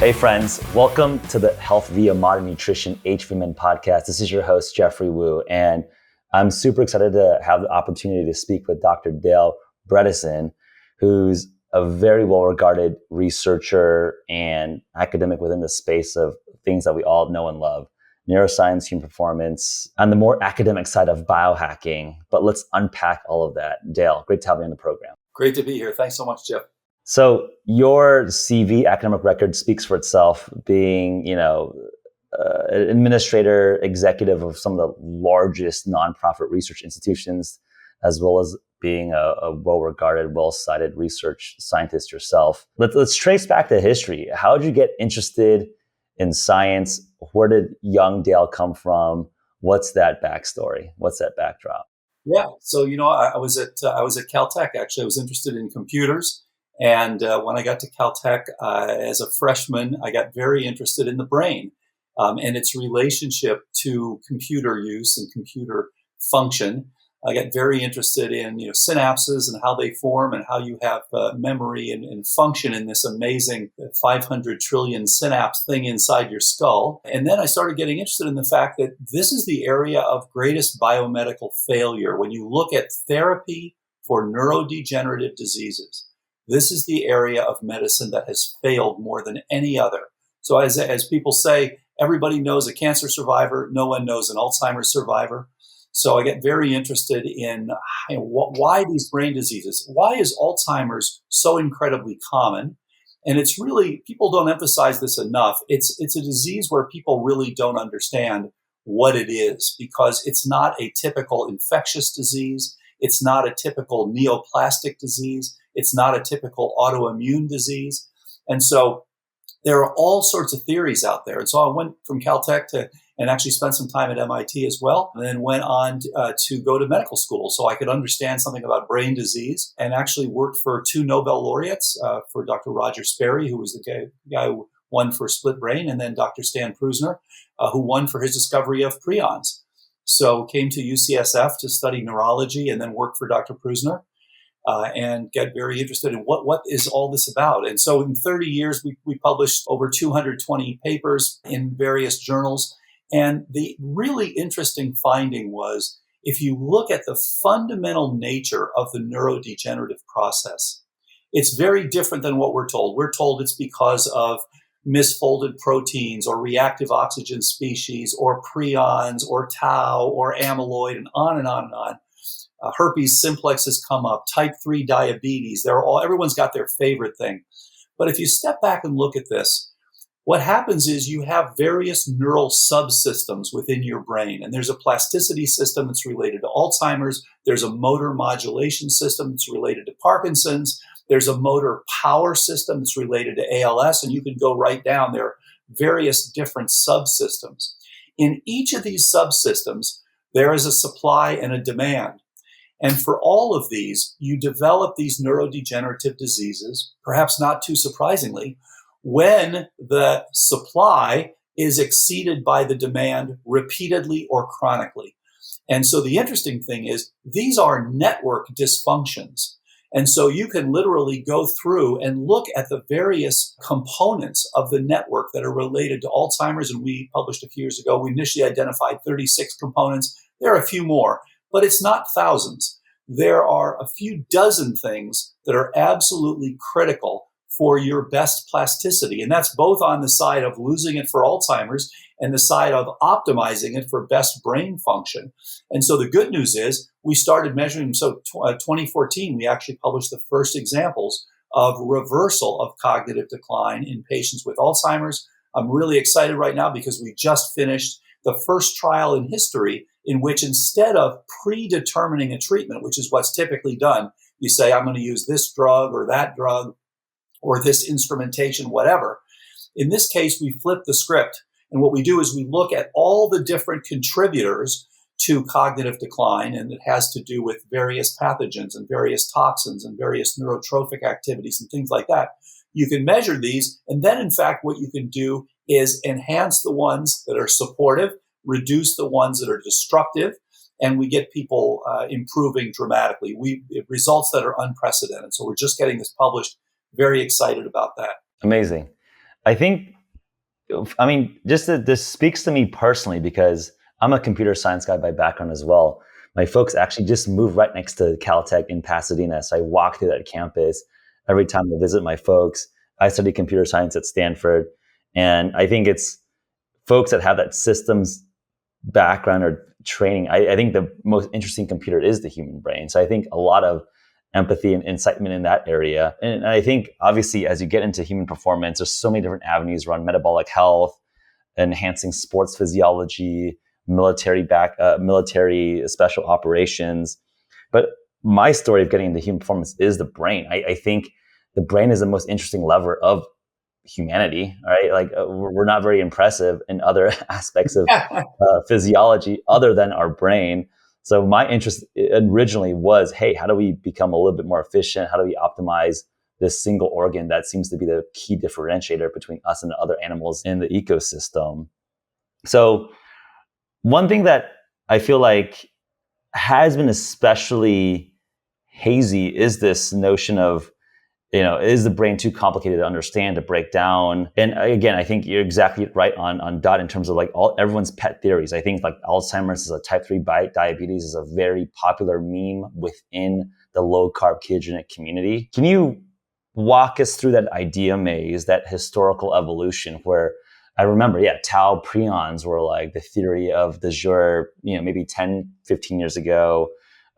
Hey friends, welcome to the Health via Modern Nutrition H.V.M.N. podcast. This is your host, Jeffrey Wu, and I'm super excited to have the opportunity to speak with Dr. Dale Bredesen, who's a very well-regarded researcher and academic within the space of things that we all know and love, neuroscience, human performance, on the more academic side of biohacking. But let's unpack all of that. Dale, great to have you on the program. Great to be here. Thanks so much, Geoff. So your CV academic record speaks for itself, being, administrator, executive of some of the largest nonprofit research institutions, as well as being a well-regarded, well-cited research scientist yourself. Let's trace back the history. How did you get interested in science? Where did young Dale come from? What's that backstory? What's that backdrop? Yeah. So, I was at Caltech. Actually, I was interested in computers. And when I got to Caltech as a freshman, I got very interested in the brain and its relationship to computer use and computer function. I got very interested in synapses and how they form and how you have memory and function in this amazing 500 trillion synapse thing inside your skull. And then I started getting interested in the fact that this is the area of greatest biomedical failure. When you look at therapy for neurodegenerative diseases, this is the area of medicine that has failed more than any other. So as people say, everybody knows a cancer survivor, no one knows an Alzheimer's survivor. So I get very interested in why these brain diseases. Why is Alzheimer's so incredibly common? And it's really, people don't emphasize this enough. It's a disease where people really don't understand what it is, because it's not a typical infectious disease. It's not a typical neoplastic disease. It's not a typical autoimmune disease. And so there are all sorts of theories out there. And so I went from Caltech and actually spent some time at MIT as well, and then went on to go to medical school so I could understand something about brain disease, and actually worked for two Nobel laureates, for Dr. Roger Sperry, who was the guy who won for split brain, and then Dr. Stan Prusiner, who won for his discovery of prions. So came to UCSF to study neurology and then worked for Dr. Prusiner. And get very interested in what is all this about. And so in 30 years, we published over 220 papers in various journals. And the really interesting finding was, if you look at the fundamental nature of the neurodegenerative process, it's very different than what we're told. We're told it's because of misfolded proteins or reactive oxygen species or prions or tau or amyloid and on and on and on. Herpes simplex has come up, type 3 diabetes. Everyone's got their favorite thing. But if you step back and look at this, what happens is you have various neural subsystems within your brain. And there's a plasticity system that's related to Alzheimer's. There's a motor modulation system that's related to Parkinson's. There's a motor power system that's related to ALS. And you can go right down. There are various different subsystems. In each of these subsystems, there is a supply and a demand. And for all of these, you develop these neurodegenerative diseases, perhaps not too surprisingly, when the supply is exceeded by the demand repeatedly or chronically. And so the interesting thing is, these are network dysfunctions. And so you can literally go through and look at the various components of the network that are related to Alzheimer's. And we published a few years ago, we initially identified 36 components. There are a few more, but it's not thousands. There are a few dozen things that are absolutely critical for your best plasticity. And that's both on the side of losing it for Alzheimer's and the side of optimizing it for best brain function. And so the good news is we started measuring. So 2014, we actually published the first examples of reversal of cognitive decline in patients with Alzheimer's. I'm really excited right now because we just finished the first trial in history in which, instead of predetermining a treatment, which is what's typically done, you say, I'm going to use this drug or that drug or this instrumentation, whatever. In this case, we flip the script. And what we do is we look at all the different contributors to cognitive decline, and it has to do with various pathogens and various toxins and various neurotrophic activities and things like that. You can measure these, and then, in fact, what you can do is enhance the ones that are supportive, reduce the ones that are destructive, and we get people improving dramatically. Results that are unprecedented. So we're just getting this published. Very excited about that. Amazing. I think I mean, this speaks to me personally because I'm a computer science guy by background as well. My folks actually just moved right next to Caltech in Pasadena. So I walk through that campus every time I visit my folks. I study computer science at Stanford. And I think it's folks that have that systems background or training. I think the most interesting computer is the human brain. So I think a lot of empathy and incitement in that area. And I think obviously as you get into human performance, there's so many different avenues around metabolic health, enhancing sports physiology, military special operations. But my story of getting into human performance is the brain. I think the brain is the most interesting lever of humanity, right? Like we're not very impressive in other aspects of physiology other than our brain. So my interest originally was, hey, how do we become a little bit more efficient? How do we optimize this single organ that seems to be the key differentiator between us and the other animals in the ecosystem? So one thing that I feel like has been especially hazy is this notion of, is the brain too complicated to understand, to break down? And again, I think you're exactly right on dot in terms of like everyone's pet theories. I think like Alzheimer's is a type 3 diabetes is a very popular meme within the low carb ketogenic community. Can you walk us through that idea maze, that historical evolution where I remember, tau prions were like the theory of the jour, maybe 10, 15 years ago.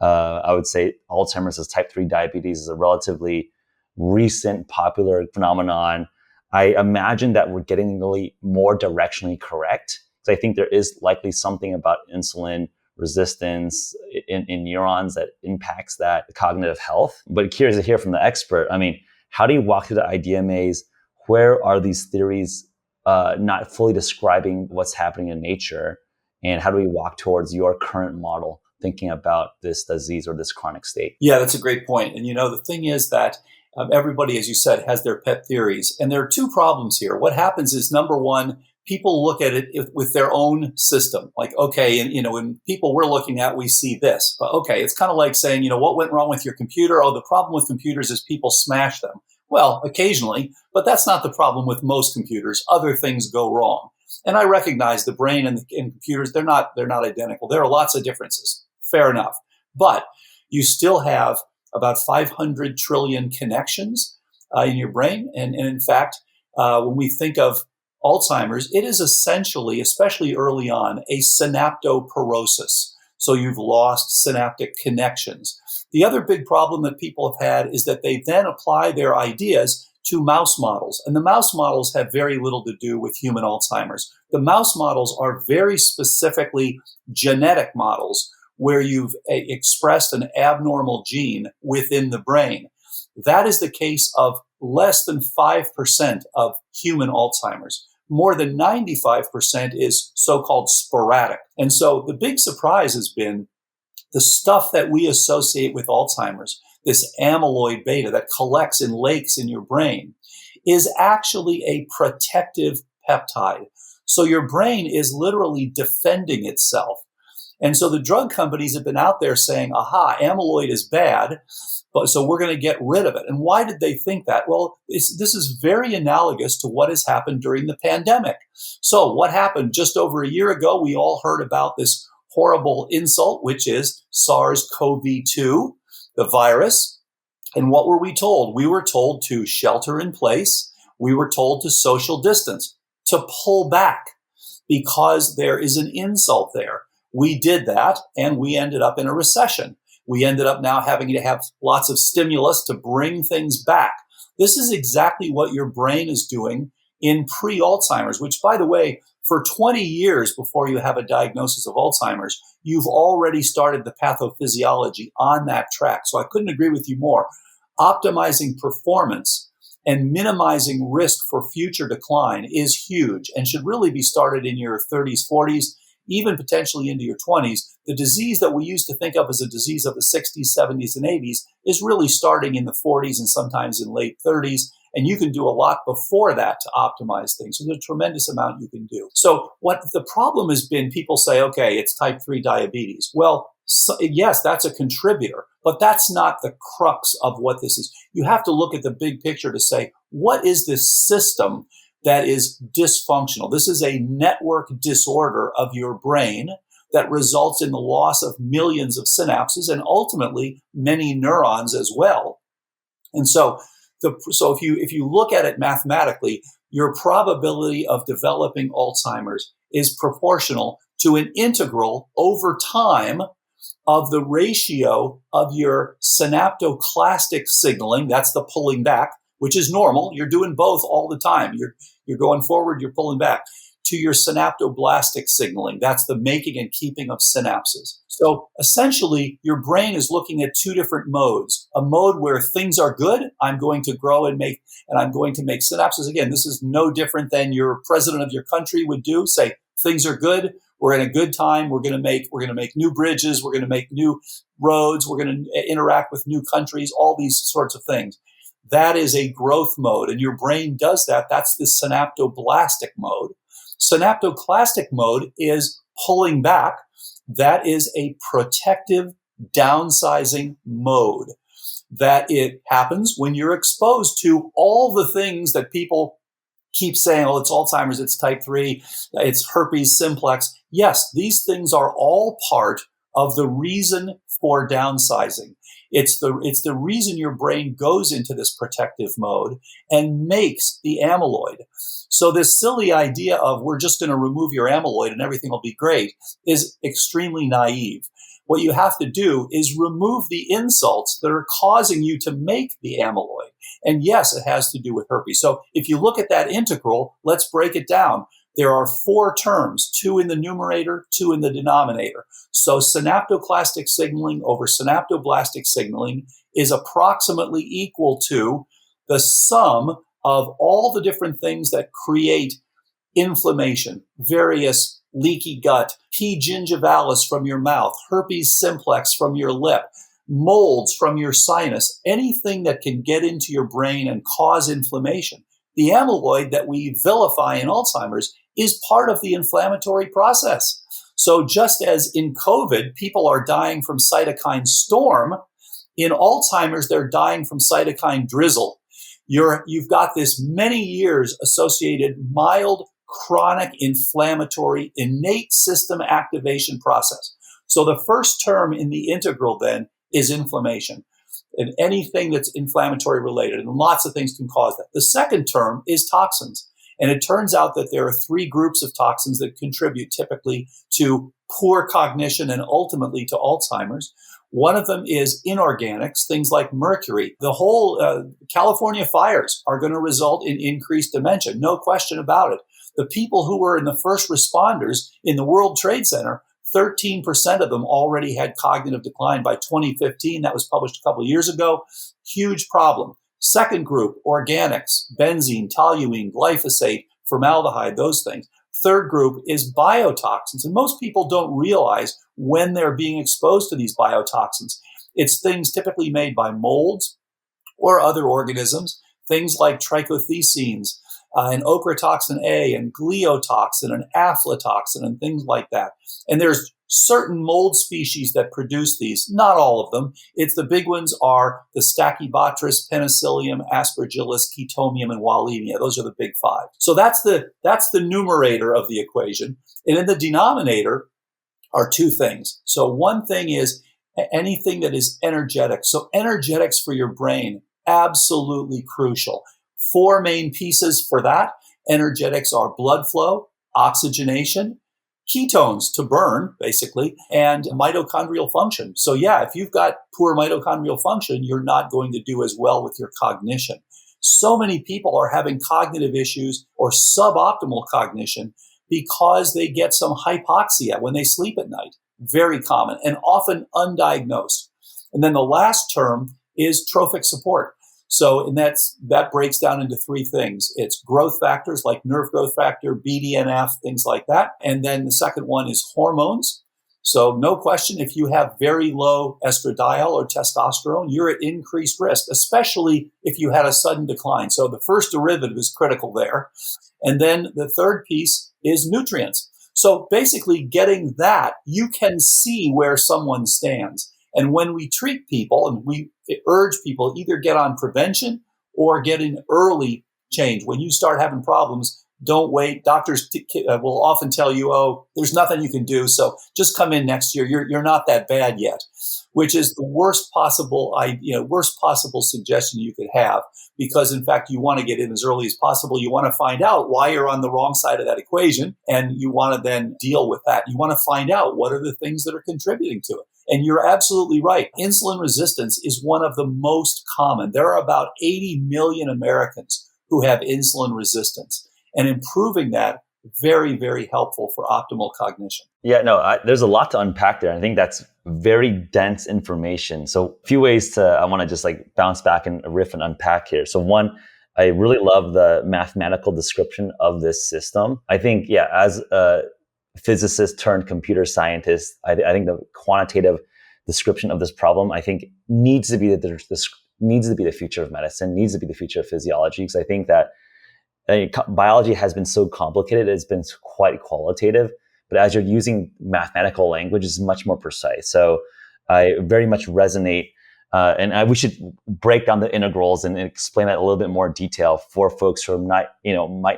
I would say Alzheimer's as type 3 diabetes is a relatively recent popular phenomenon. I imagine that we're getting really more directionally correct. So I think there is likely something about insulin resistance in neurons that impacts that cognitive health. But curious to hear from the expert. I mean, how do you walk through the idea maze? Where are these theories not fully describing what's happening in nature? And how do we walk towards your current model, thinking about this disease or this chronic state? Yeah, that's a great point. And the thing is that everybody, as you said, has their pet theories. And there are two problems here. What happens is, number one, people look at it with their own system. Like, okay, and when people we're looking at, we see this. But okay, it's kind of like saying, what went wrong with your computer? Oh, the problem with computers is people smash them. Well, occasionally, but that's not the problem with most computers. Other things go wrong. And I recognize the brain and computers, they're not identical. There are lots of differences. Fair enough. But you still have about 500 trillion connections in your brain. And in fact, when we think of Alzheimer's, it is essentially, especially early on, a synaptoporosis. So you've lost synaptic connections. The other big problem that people have had is that they then apply their ideas to mouse models. And the mouse models have very little to do with human Alzheimer's. The mouse models are very specifically genetic models where you've expressed an abnormal gene within the brain. That is the case of less than 5% of human Alzheimer's. More than 95% is so-called sporadic. And so the big surprise has been the stuff that we associate with Alzheimer's, this amyloid beta that collects in lakes in your brain, is actually a protective peptide. So your brain is literally defending itself. And so the drug companies have been out there saying, aha, amyloid is bad, so we're going to get rid of it. And why did they think that? Well, this is very analogous to what has happened during the pandemic. So what happened just over a year ago? We all heard about this horrible insult, which is SARS-CoV-2, the virus. And what were we told? We were told to shelter in place. We were told to social distance, to pull back, because there is an insult there. We did that, and we ended up in a recession. We ended up now having to have lots of stimulus to bring things back. This is exactly what your brain is doing in pre-Alzheimer's, which, by the way, for 20 years before you have a diagnosis of Alzheimer's, you've already started the pathophysiology on that track. So I couldn't agree with you more. Optimizing performance and minimizing risk for future decline is huge and should really be started in your 30s, 40s, even potentially into your 20s. The disease that we used to think of as a disease of the 60s, 70s, and 80s is really starting in the 40s and sometimes in late 30s. And you can do a lot before that to optimize things. So there's a tremendous amount you can do. So what the problem has been, people say, okay, it's type 3 diabetes. Well, yes, that's a contributor, but that's not the crux of what this is. You have to look at the big picture to say, what is this system that is dysfunctional. This is a network disorder of your brain that results in the loss of millions of synapses and ultimately many neurons as well. And so if you look at it mathematically, your probability of developing Alzheimer's is proportional to an integral over time of the ratio of your synaptoclastic signaling, that's the pulling back, which is normal. You're doing both all the time. You're going forward, you're pulling back, to your synaptoblastic signaling. That's the making and keeping of synapses. So essentially, your brain is looking at two different modes. A mode where things are good, I'm going to grow and I'm going to make synapses. Again, this is no different than your president of your country would do. Say, things are good, we're in a good time, we're going to make new bridges, we're going to make new roads, we're going to interact with new countries, all these sorts of things. That is a growth mode, and your brain does that. That's the synaptoblastic mode. Synaptoclastic mode is pulling back. That is a protective downsizing mode. That it happens when you're exposed to all the things that people keep saying, oh, it's Alzheimer's, it's type 3, it's herpes simplex. Yes, these things are all part of the reason for downsizing. It's the reason your brain goes into this protective mode and makes the amyloid. So this silly idea of we're just going to remove your amyloid and everything will be great is extremely naive. What you have to do is remove the insults that are causing you to make the amyloid. And yes, it has to do with herpes. So if you look at that integral, let's break it down. There are 4 terms, 2 in the numerator, 2 in the denominator. So synaptoclastic signaling over synaptoblastic signaling is approximately equal to the sum of all the different things that create inflammation, various leaky gut, P. gingivalis from your mouth, herpes simplex from your lip, molds from your sinus, anything that can get into your brain and cause inflammation. The amyloid that we vilify in Alzheimer's is part of the inflammatory process. So just as in COVID, people are dying from cytokine storm, in Alzheimer's, they're dying from cytokine drizzle. You've got this many years associated mild, chronic, inflammatory, innate system activation process. So the first term in the integral then is inflammation, and anything that's inflammatory related, and lots of things can cause that. The second term is toxins. And it turns out that there are 3 groups of toxins that contribute typically to poor cognition and ultimately to Alzheimer's. One of them is inorganics, things like mercury. The whole California fires are going to result in increased dementia, no question about it. The people who were in the first responders in the World Trade Center, 13% of them already had cognitive decline by 2015. That was published a couple of years ago. Huge problem. Second group, organics, benzene, toluene, glyphosate, formaldehyde, those things. Third group is biotoxins. And most people don't realize when they're being exposed to these biotoxins. It's things typically made by molds or other organisms, things like trichothecenes and ochratoxin A and gliotoxin and aflatoxin and things like that. And there's certain mold species that produce these, not all of them. It's the big ones are the Stachybotrys, Penicillium, Aspergillus, Chetomium, and Wallemia. Those are the big 5. So that's the numerator of the equation. And in the denominator are 2 things. So one thing is anything that is energetic. So energetics for your brain, absolutely crucial. 4 main pieces for that. Energetics are blood flow, oxygenation, ketones to burn, basically, and mitochondrial function. So yeah, if you've got poor mitochondrial function, you're not going to do as well with your cognition. So many people are having cognitive issues or suboptimal cognition because they get some hypoxia when they sleep at night. Very common and often undiagnosed. And then the last term is trophic support. So, and that breaks down into 3 things. It's growth factors like nerve growth factor, BDNF, things like that. And then the second one is hormones. So no question, if you have very low estradiol or testosterone, you're at increased risk, especially if you had a sudden decline. So the first derivative is critical there. And then the third piece is nutrients. So basically getting that, you can see where someone stands. And when we treat people and we urge people either get on prevention or get in early change. When you start having problems, don't wait. Doctors will often tell you, "Oh, there's nothing you can do, so just come in next year. You're not that bad yet," which is the worst possible suggestion you could have. Because in fact, you want to get in as early as possible. You want to find out why you're on the wrong side of that equation, and you want to then deal with that. You want to find out what are the things that are contributing to it. And you're absolutely right. Insulin resistance is one of the most common. There are about 80 million Americans who have insulin resistance. And improving that, very, very helpful for optimal cognition. Yeah, no, there's a lot to unpack there. I think that's very dense information. So a few ways I want to just like bounce back and riff and unpack here. So one, I really love the mathematical description of this system. I think, yeah, as a physicist turned computer scientist, I think the quantitative description of this problem, I think needs to be the future of medicine, needs to be the future of physiology. Because I think that biology has been so complicated, it's been quite qualitative, but as you're using mathematical language, it's much more precise. So I very much resonate, and we should break down the integrals and explain that a little bit more detail for folks who might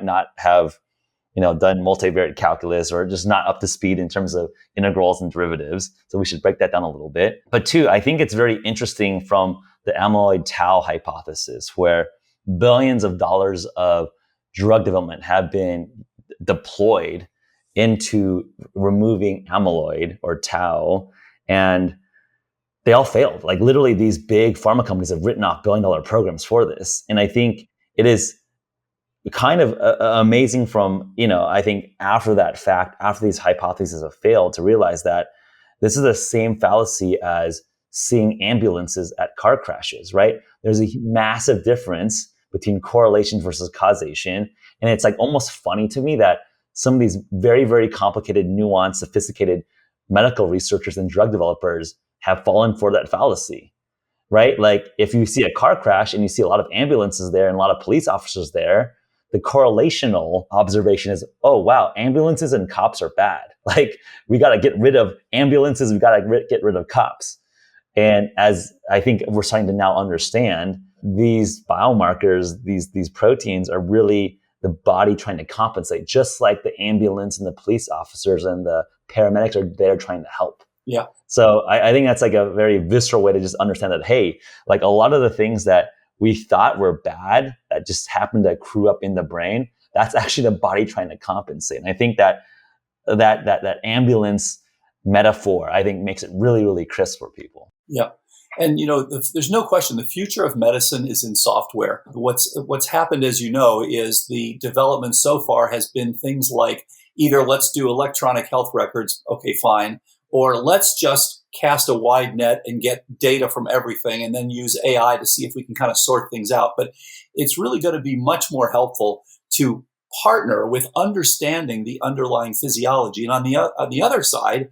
not have, done multivariate calculus or just not up to speed in terms of integrals and derivatives. So we should break that down a little bit. But two, I think it's very interesting from the amyloid tau hypothesis, where billions of dollars of drug development have been deployed into removing amyloid or tau, and they all failed. Like literally these big pharma companies have written off billion-dollar programs for this. And I think it is kind of amazing from, I think after that fact, after these hypotheses have failed, to realize that this is the same fallacy as seeing ambulances at car crashes, right? There's a massive difference between correlation versus causation. And it's like almost funny to me that some of these very, very complicated, nuanced, sophisticated medical researchers and drug developers have fallen for that fallacy, right? Like if you see a car crash and you see a lot of ambulances there and a lot of police officers there, the correlational observation is, oh, wow, ambulances and cops are bad. Like we got to get rid of ambulances, we got to get rid of cops. And as I think we're starting to now understand, these biomarkers, these proteins are really the body trying to compensate, just like the ambulance and the police officers and the paramedics are there trying to help. Yeah. So I think that's like a very visceral way to just understand that, hey, like a lot of the things that we thought were bad that just happened to accrue up in the brain, that's actually the body trying to compensate. And I think that ambulance metaphor, I think, makes it really, really crisp for people. Yeah. And, there's no question the future of medicine is in software. What's happened, as you know, is the development so far has been things like either let's do electronic health records, okay, fine, or let's just cast a wide net and get data from everything and then use AI to see if we can kind of sort things out. But it's really going to be much more helpful to partner with understanding the underlying physiology. And on the other side,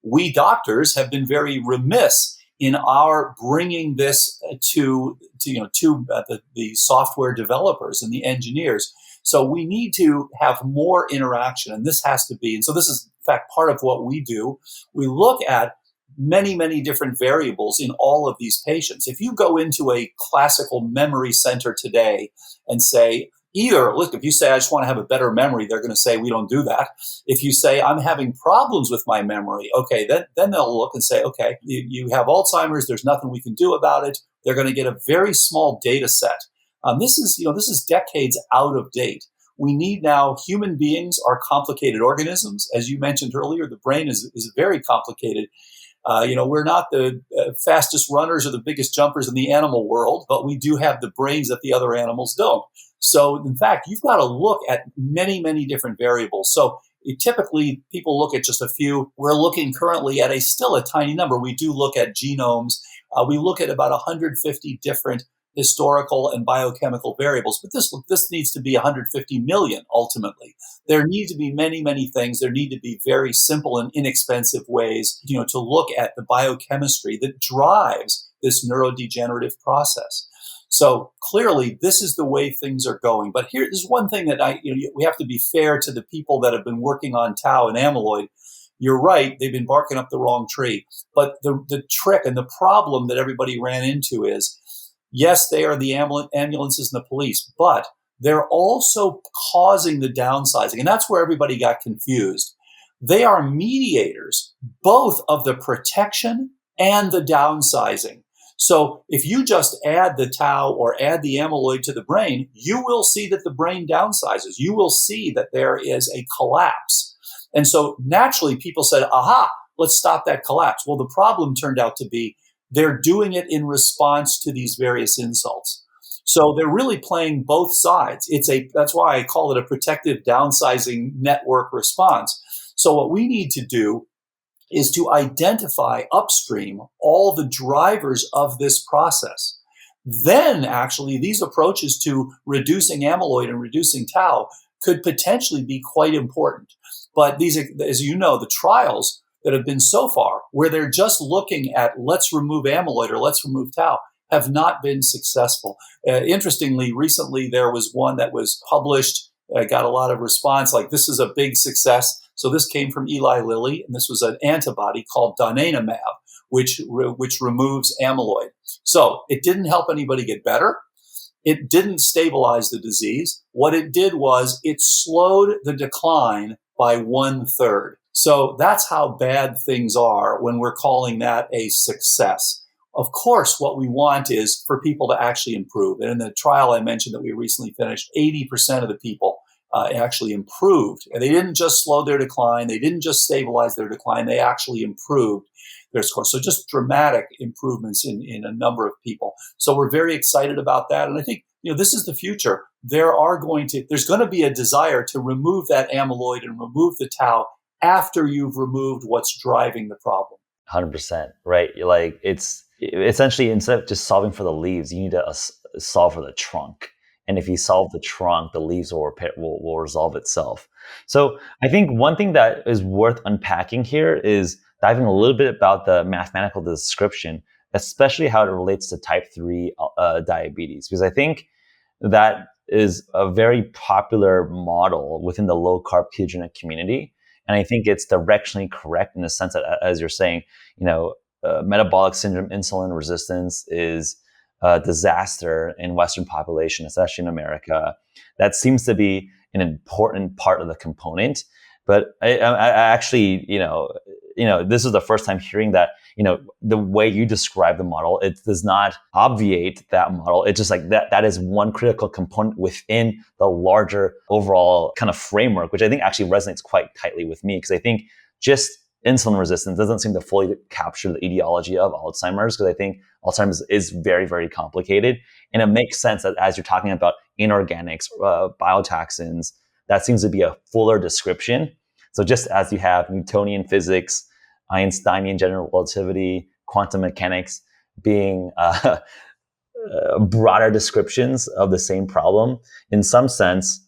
we doctors have been very remiss in our bringing this to the software developers and the engineers. So we need to have more interaction, and this has to be. And so this is, in fact, part of what we do. We look at many, many different variables in all of these patients. If you go into a classical memory center today and say, look, if you say, I just want to have a better memory, they're going to say, we don't do that. If you say, I'm having problems with my memory, okay, then they'll look and say, okay, you have Alzheimer's, there's nothing we can do about it. They're going to get a very small data set. This is decades out of date. We need now, human beings are complicated organisms. As you mentioned earlier, the brain is very complicated. We're not the fastest runners or the biggest jumpers in the animal world, but we do have the brains that the other animals don't. So, in fact, you've got to look at many, many different variables. So, typically, people look at just a few. We're looking currently at still a tiny number. We do look at genomes. We look at about 150 different historical and biochemical variables, but this needs to be 150 million ultimately. There need to be many, many things. There need to be very simple and inexpensive ways, to look at the biochemistry that drives this neurodegenerative process. So clearly, this is the way things are going. But here's one thing that we have to be fair to the people that have been working on tau and amyloid. You're right; they've been barking up the wrong tree. But the trick and the problem that everybody ran into is, yes, they are the ambulances and the police, but they're also causing the downsizing. And that's where everybody got confused. They are mediators, both of the protection and the downsizing. So if you just add the tau or add the amyloid to the brain, you will see that the brain downsizes. You will see that there is a collapse. And so naturally people said, aha, let's stop that collapse. Well, the problem turned out to be they're doing it in response to these various insults. So they're really playing both sides. That's why I call it a protective downsizing network response. So what we need to do is to identify upstream all the drivers of this process. Then actually these approaches to reducing amyloid and reducing tau could potentially be quite important. But these, as you know, the trials that have been so far where they're just looking at let's remove amyloid or let's remove tau have not been successful. Interestingly, recently there was one that was published, got a lot of response, like this is a big success. So this came from Eli Lilly, and this was an antibody called donanemab, which removes amyloid. So it didn't help anybody get better. It didn't stabilize the disease. What it did was it slowed the decline by 1/3. So that's how bad things are when we're calling that a success. Of course, what we want is for people to actually improve. And in the trial I mentioned that we recently finished, 80% of the people actually improved. And they didn't just slow their decline. They didn't just stabilize their decline. They actually improved their score. So just dramatic improvements in a number of people. So we're very excited about that. And I think, this is the future. There's going to be a desire to remove that amyloid and remove the tau after you've removed what's driving the problem. 100%, right? Like it's essentially, instead of just solving for the leaves, you need to solve for the trunk. And if you solve the trunk, the leaves will resolve itself. So I think one thing that is worth unpacking here is diving a little bit about the mathematical description, especially how it relates to type 3 diabetes, because I think that is a very popular model within the low-carb ketogenic community. And I think it's directionally correct in the sense that, as you're saying, metabolic syndrome, insulin resistance is a disaster in Western population, especially in America. That seems to be an important part of the component. But I actually, this is the first time hearing that, the way you describe the model, it does not obviate that model. It's just like that is one critical component within the larger overall kind of framework, which I think actually resonates quite tightly with me, because I think just insulin resistance doesn't seem to fully capture the etiology of Alzheimer's, because I think Alzheimer's is very, very complicated. And it makes sense that as you're talking about inorganics, biotoxins, that seems to be a fuller description. So just as you have Newtonian physics, Einsteinian general relativity, quantum mechanics being broader descriptions of the same problem, in some sense,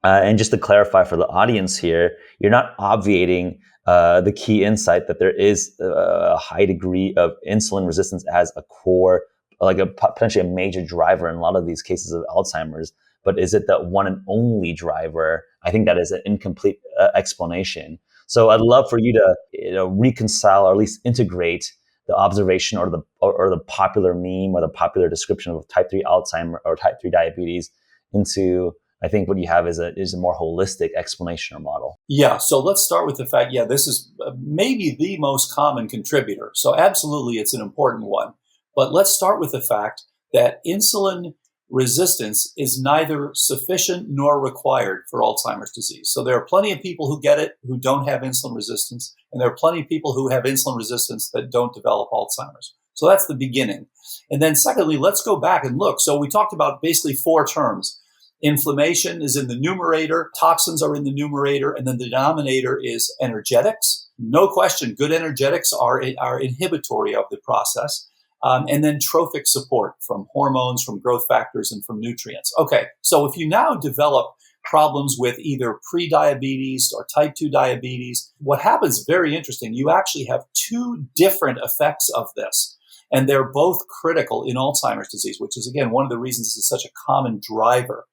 and just to clarify for the audience here, you're not obviating the key insight that there is a high degree of insulin resistance as a core, like potentially a major driver in a lot of these cases of Alzheimer's. But is it the one and only driver? I think that is an incomplete explanation. So I'd love for you to reconcile or at least integrate the observation or the popular meme or the popular description of type 3 Alzheimer or type 3 diabetes into, I think what you have is a more holistic explanation or model. Yeah, so let's start with the fact, this is maybe the most common contributor. So absolutely, it's an important one. But let's start with the fact that insulin resistance is neither sufficient nor required for Alzheimer's disease. So there are plenty of people who get it who don't have insulin resistance, and there are plenty of people who have insulin resistance that don't develop Alzheimer's. So that's the beginning. And then secondly, let's go back and look. So we talked about basically 4 terms. Inflammation is in the numerator, toxins are in the numerator, and then the denominator is energetics. No question, good energetics are inhibitory of the process. And then trophic support from hormones, from growth factors, and from nutrients. Okay, so if you now develop problems with either pre-diabetes or type 2 diabetes, what happens, very interesting, you actually have 2 different effects of this. And they're both critical in Alzheimer's disease, which is, again, one of the reasons this is such a common driver.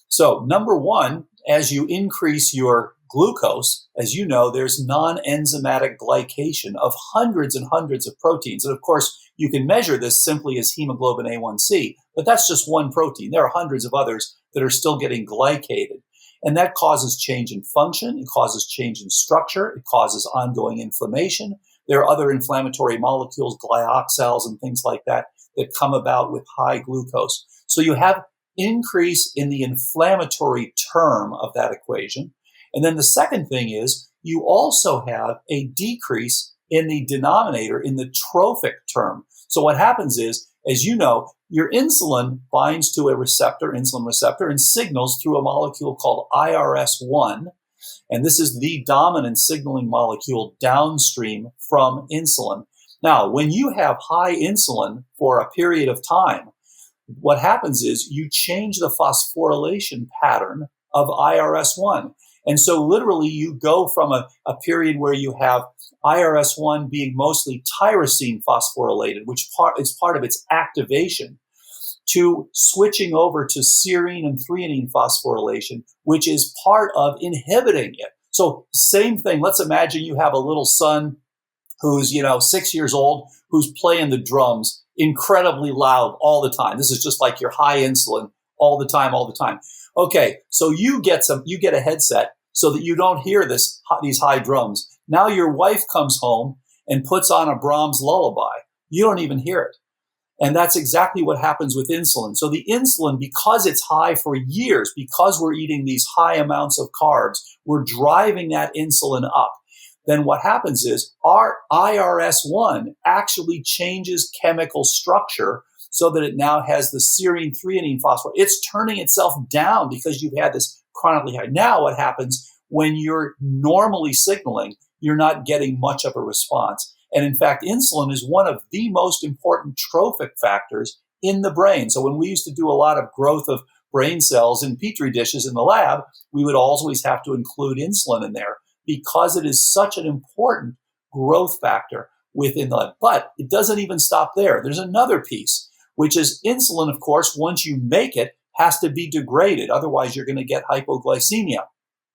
So number one, as you increase your glucose, as you know, there's non-enzymatic glycation of hundreds and hundreds of proteins. And of course, you can measure this simply as hemoglobin A1C, but that's just one protein. There are hundreds of others that are still getting glycated. And that causes change in function. It causes change in structure. It causes ongoing inflammation. There are other inflammatory molecules, glyoxyls and things like that, that come about with high glucose. So you have increase in the inflammatory term of that equation. And then the second thing is you also have a decrease in the denominator, in the trophic term. So what happens is, as you know, your insulin binds to a receptor, insulin receptor, and signals through a molecule called IRS1. And this is the dominant signaling molecule downstream from insulin. Now, when you have high insulin for a period of time, what happens is you change the phosphorylation pattern of IRS1. And so literally you go from a period where you have IRS1 being mostly tyrosine phosphorylated, which is part of its activation, to switching over to serine and threonine phosphorylation, which is part of inhibiting it. So same thing. Let's imagine you have a little son who's, 6 years old, who's playing the drums incredibly loud all the time. This is just like your high insulin all the time. Okay, so you get a headset so that you don't hear these high drums. Now your wife comes home and puts on a Brahms lullaby. You don't even hear it. And that's exactly what happens with insulin. So the insulin, because it's high for years, because we're eating these high amounts of carbs, we're driving that insulin up. Then what happens is our IRS1 actually changes chemical structure so that it now has the serine threonine phosphorylation. It's turning itself down because you've had this chronically high. Now what happens when you're normally signaling, you're not getting much of a response. And in fact, insulin is one of the most important trophic factors in the brain. So when we used to do a lot of growth of brain cells in petri dishes in the lab, we would always have to include insulin in there because it is such an important growth factor within the lab. But it doesn't even stop there. There's another piece, which is insulin, of course, once you make it, has to be degraded. Otherwise, you're going to get hypoglycemia.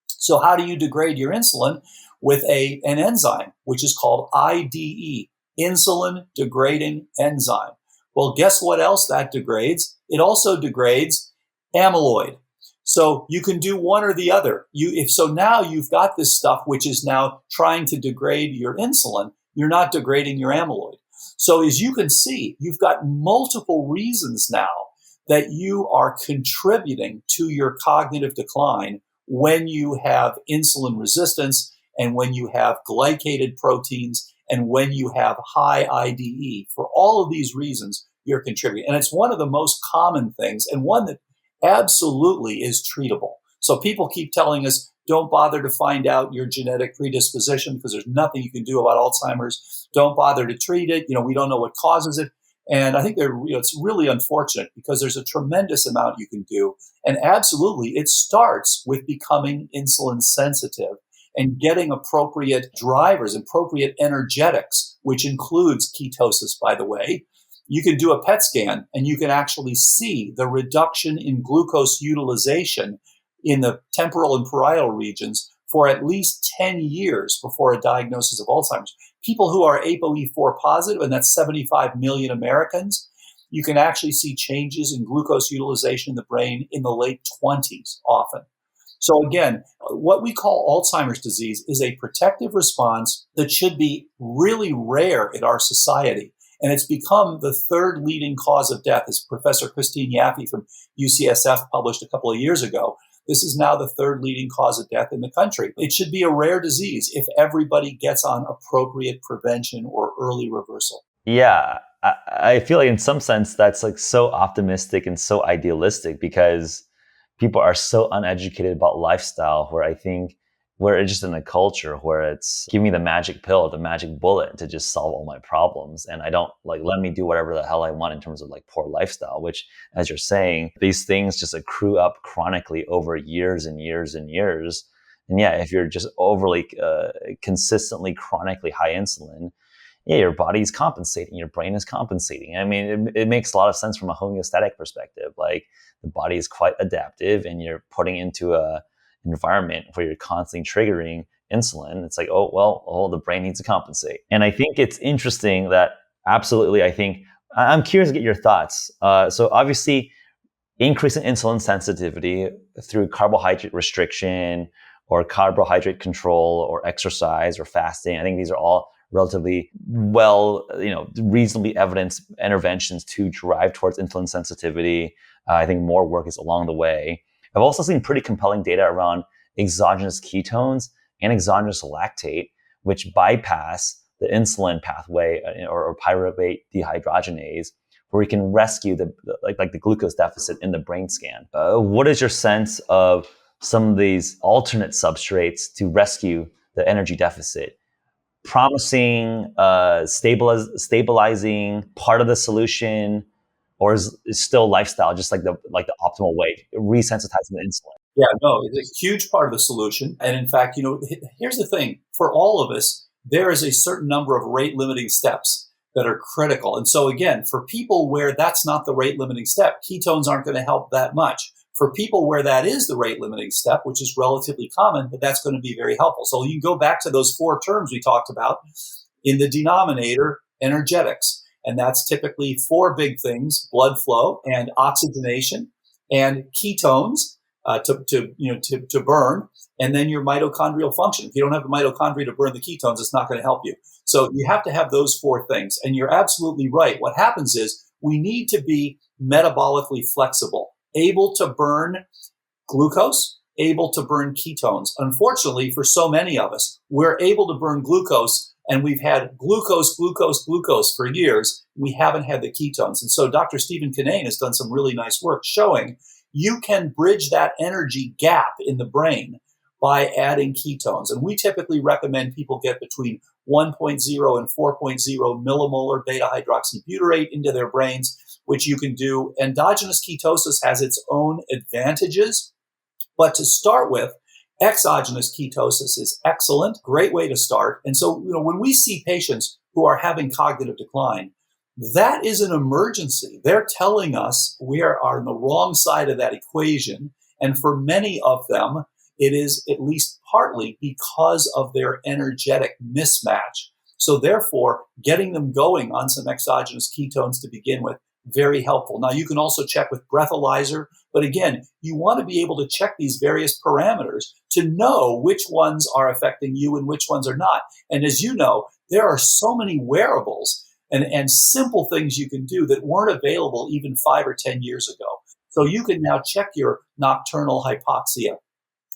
So how do you degrade your insulin? With an enzyme, which is called IDE, insulin degrading enzyme. Well, guess what else that degrades? It also degrades amyloid. So you can do one or the other. Now you've got this stuff which is now trying to degrade your insulin. You're not degrading your amyloid. So as you can see, you've got multiple reasons now that you are contributing to your cognitive decline when you have insulin resistance and when you have glycated proteins and when you have high IDE. For all of these reasons, you're contributing. And it's one of the most common things and one that absolutely is treatable. So people keep telling us, don't bother to find out your genetic predisposition because there's nothing you can do about Alzheimer's. Don't bother to treat it. We don't know what causes it. And I think it's really unfortunate because there's a tremendous amount you can do. And absolutely, it starts with becoming insulin sensitive and getting appropriate drivers, appropriate energetics, which includes ketosis, by the way. You can do a PET scan and you can actually see the reduction in glucose utilization in the temporal and parietal regions for at least 10 years before a diagnosis of Alzheimer's. People who are ApoE4 positive, and that's 75 million Americans, you can actually see changes in glucose utilization in the brain in the late 20s often. So again, what we call Alzheimer's disease is a protective response that should be really rare in our society. And it's become the third leading cause of death, as Professor Christine Yaffe from UCSF published a couple of years ago. This is now the third leading cause of death in the country. It should be a rare disease if everybody gets on appropriate prevention or early reversal. Yeah, I feel like in some sense that's like so optimistic and so idealistic because people are so uneducated about lifestyle where I think we're just in a culture where it's give me the magic pill, the magic bullet to just solve all my problems. And I don't let me do whatever the hell I want in terms of poor lifestyle, which as you're saying, these things just accrue up chronically over years and years and years. And yeah, if you're just overly consistently chronically high insulin, yeah, your body is compensating, your brain is compensating. I mean, it makes a lot of sense from a homeostatic perspective. Like the body is quite adaptive and you're putting into a environment where you're constantly triggering insulin. It's like, the brain needs to compensate. And I think it's interesting that absolutely, I'm curious to get your thoughts. So obviously increase in insulin sensitivity through carbohydrate restriction or carbohydrate control or exercise or fasting. I think these are all relatively reasonably evidenced interventions to drive towards insulin sensitivity. I think more work is along the way. I've also seen pretty compelling data around exogenous ketones and exogenous lactate, which bypass the insulin pathway or pyruvate dehydrogenase, where we can rescue the glucose deficit in the brain scan. What is your sense of some of these alternate substrates to rescue the energy deficit? Promising, stabilizing part of the solution, or is still lifestyle just like the optimal way, resensitizing the insulin? Yeah, no, it's a huge part of the solution. And in fact, here's the thing. For all of us, there is a certain number of rate limiting steps that are critical. And so again, for people where that's not the rate limiting step, ketones aren't going to help that much. For people where that is the rate limiting step, which is relatively common, but that's going to be very helpful. So you can go back to those 4 terms we talked about in the denominator, energetics. And that's typically 4 big things: blood flow and oxygenation and ketones to burn, and then your mitochondrial function. If you don't have the mitochondria to burn the ketones, it's not going to help you. So you have to have those 4 things. And you're absolutely right. What happens is we need to be metabolically flexible, able to burn glucose, able to burn ketones. Unfortunately, for so many of us, we're able to burn glucose, and we've had glucose for years. We haven't had the ketones. And so Dr. Stephen Kinane has done some really nice work showing you can bridge that energy gap in the brain by adding ketones. And we typically recommend people get between 1.0 and 4.0 millimolar beta hydroxybutyrate into their brains, which you can do. Endogenous ketosis has its own advantages, but to start with, exogenous ketosis is excellent, great way to start. And so, when we see patients who are having cognitive decline, that is an emergency. They're telling us we are on the wrong side of that equation. And for many of them, it is at least partly because of their energetic mismatch. So therefore, getting them going on some exogenous ketones to begin with, very helpful. Now, you can also check with breathalyzer. But again, you want to be able to check these various parameters to know which ones are affecting you and which ones are not. And as you know, there are so many wearables and simple things you can do that weren't available even 5 or 10 years ago. So you can now check your nocturnal hypoxia.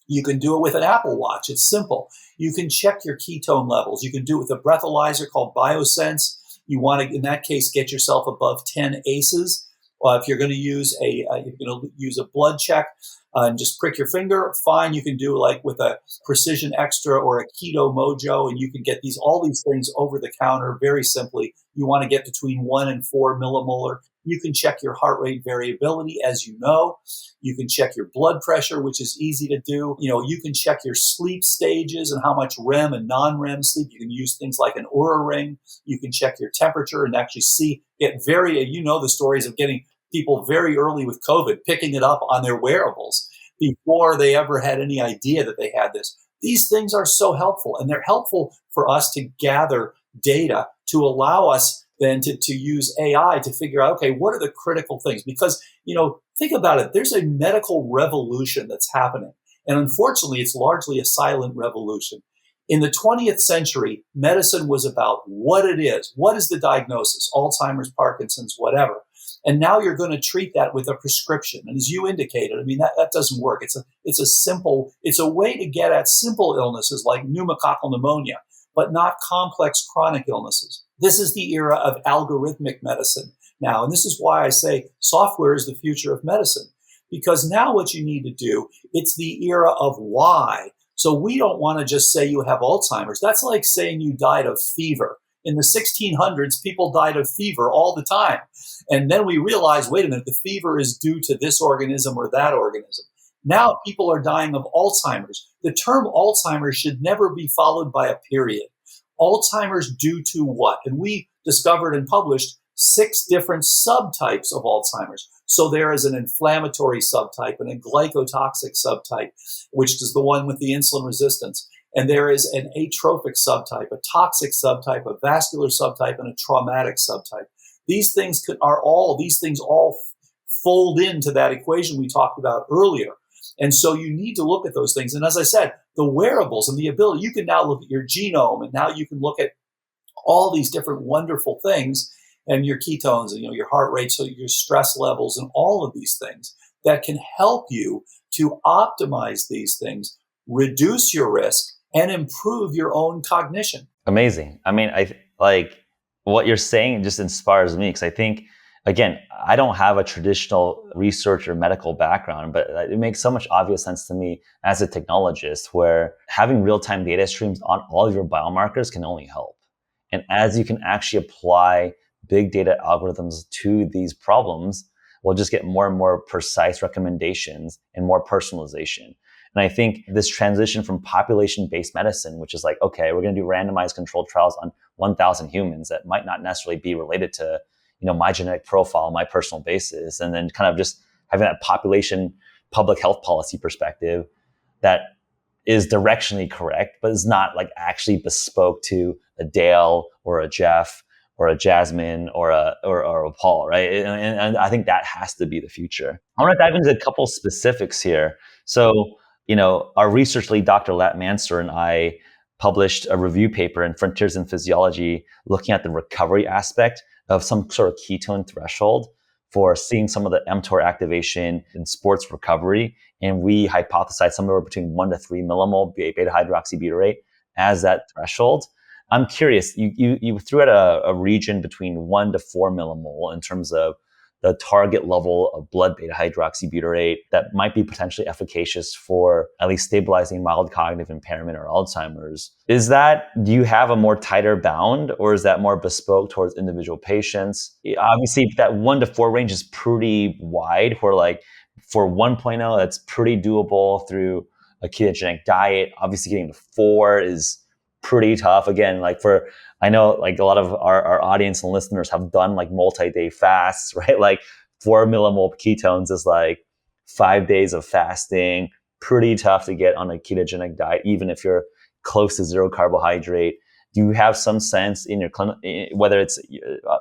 You can do it with an Apple Watch. It's simple. You can check your ketone levels. You can do it with a breathalyzer called BioSense. You want to, in that case, get yourself above 10 ACEs. If you're going to use a blood check and just prick your finger, fine. You can do like with a Precision Extra or a Keto Mojo, and you can get all these things over the counter very simply. You want to get between 1 and 4 millimolar. You can check your heart rate variability, as you know. You can check your blood pressure, which is easy to do. You can check your sleep stages and how much REM and non-REM sleep. You can use things like an Oura ring. You can check your temperature and actually the stories of getting people very early with COVID, picking it up on their wearables before they ever had any idea that they had this. These things are so helpful, and they're helpful for us to gather data to allow us then to use AI to figure out, okay, what are the critical things? Because, think about it. There's a medical revolution that's happening. And unfortunately, it's largely a silent revolution. In the 20th century, medicine was about what it is. What is the diagnosis? Alzheimer's, Parkinson's, whatever. And now you're going to treat that with a prescription. And as you indicated, that doesn't work. It's a way to get at simple illnesses like pneumococcal pneumonia, but not complex chronic illnesses. This is the era of algorithmic medicine now. And this is why I say software is the future of medicine. Because now what you need to do, it's the era of why. So we don't want to just say you have Alzheimer's. That's like saying you died of fever. In the 1600s, people died of fever all the time. And then we realized, wait a minute, the fever is due to this organism or that organism. Now people are dying of Alzheimer's. The term Alzheimer's should never be followed by a period. Alzheimer's due to what? And we discovered and published 6 different subtypes of Alzheimer's. So there is an inflammatory subtype and a glycotoxic subtype, which is the one with the insulin resistance. And there is an atrophic subtype, a toxic subtype, a vascular subtype, and a traumatic subtype. These things all fold into that equation we talked about earlier. And so you need to look at those things. And as I said, the wearables and the ability, you can now look at your genome, and now you can look at all these different wonderful things and your ketones and your heart rate, so your stress levels and all of these things that can help you to optimize these things, reduce your risk, and improve your own cognition. Amazing. I mean, I like what you're saying just inspires me, because I think, again, I don't have a traditional research or medical background, but it makes so much obvious sense to me as a technologist, where having real-time data streams on all of your biomarkers can only help. And as you can actually apply big data algorithms to these problems, we'll just get more and more precise recommendations and more personalization. And I think this transition from population-based medicine, which is like, okay, we're going to do randomized controlled trials on 1,000 humans that might not necessarily be related to, my genetic profile, my personal basis, and then kind of just having that population public health policy perspective that is directionally correct, but is not like actually bespoke to a Dale or a Geoff or a Jasmine or a Paul, right? And I think that has to be the future. I want to dive into a couple specifics here. So, our research lead, Dr. Lat Mansour, and I published a review paper in Frontiers in Physiology looking at the recovery aspect of some sort of ketone threshold for seeing some of the mTOR activation in sports recovery. And we hypothesized somewhere between 1 to 3 millimole beta hydroxybutyrate as that threshold. I'm curious, you threw out a region between 1 to 4 millimole in terms of the target level of blood beta hydroxybutyrate that might be potentially efficacious for at least stabilizing mild cognitive impairment or Alzheimer's. Do you have a more tighter bound, or is that more bespoke towards individual patients? Obviously, that 1 to 4 range is pretty wide, where like for 1.0, that's pretty doable through a ketogenic diet. Obviously, getting to 4 is pretty tough. Again, I know like a lot of our audience and listeners have done like multi-day fasts, right? Like 4 millimole ketones is like 5 days of fasting. Pretty tough to get on a ketogenic diet, even if you're close to zero carbohydrate. Do you have some sense in your whether it's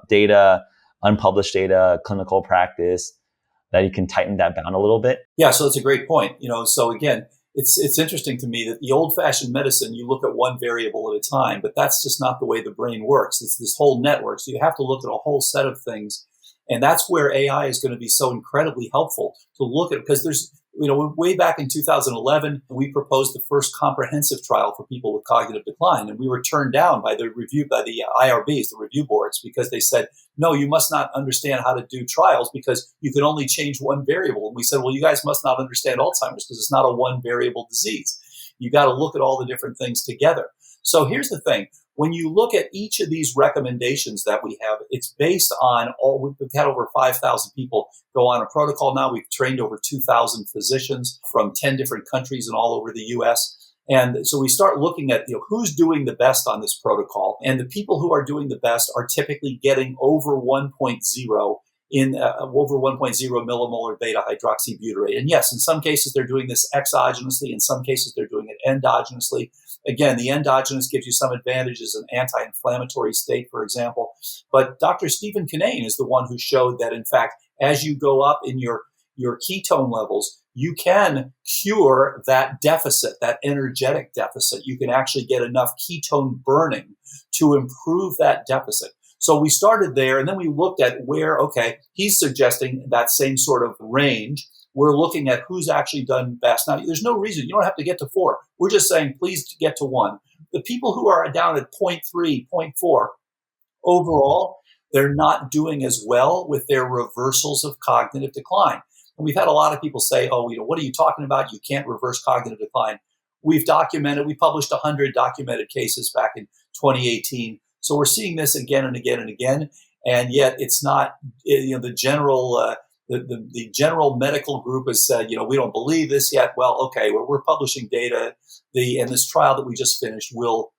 data, unpublished data, clinical practice, that you can tighten that down a little bit? Yeah, so that's a great point. So again, it's interesting to me that the old-fashioned medicine, you look at one variable at a time, but that's just not the way the brain works. It's this whole network. So you have to look at a whole set of things. And that's where AI is going to be so incredibly helpful to look at, because there's, way back in 2011, we proposed the first comprehensive trial for people with cognitive decline. And we were turned down by the IRBs, the review boards, because they said, no, you must not understand how to do trials because you can only change one variable. And we said, well, you guys must not understand Alzheimer's because it's not a one variable disease. You got to look at all the different things together. So here's the thing. When you look at each of these recommendations that we have, it's based on we've had over 5,000 people go on a protocol now. We've trained over 2,000 physicians from 10 different countries and all over the US. And so we start looking at, who's doing the best on this protocol. And the people who are doing the best are typically getting over 1.0 over 1.0 millimolar beta hydroxybutyrate. And yes, in some cases, they're doing this exogenously. In some cases, they're doing it endogenously. Again, the endogenous gives you some advantages, an anti-inflammatory state, for example. But Dr. Stephen Kinane is the one who showed that, in fact, as you go up in your ketone levels, you can cure that deficit, that energetic deficit. You can actually get enough ketone burning to improve that deficit. So we started there, and then we looked at where, okay, he's suggesting that same sort of range. We're looking at who's actually done best. Now, there's no reason. You don't have to get to 4. We're just saying, please get to 1. The people who are down at 0.3, 0.4, overall, they're not doing as well with their reversals of cognitive decline. And we've had a lot of people say, oh, what are you talking about? You can't reverse cognitive decline. We published 100 documented cases back in 2018. So we're seeing this again and again and again, and yet it's not. The general the general medical group has said, we don't believe this yet. Well, okay, we're publishing data. And this trial that we just finished will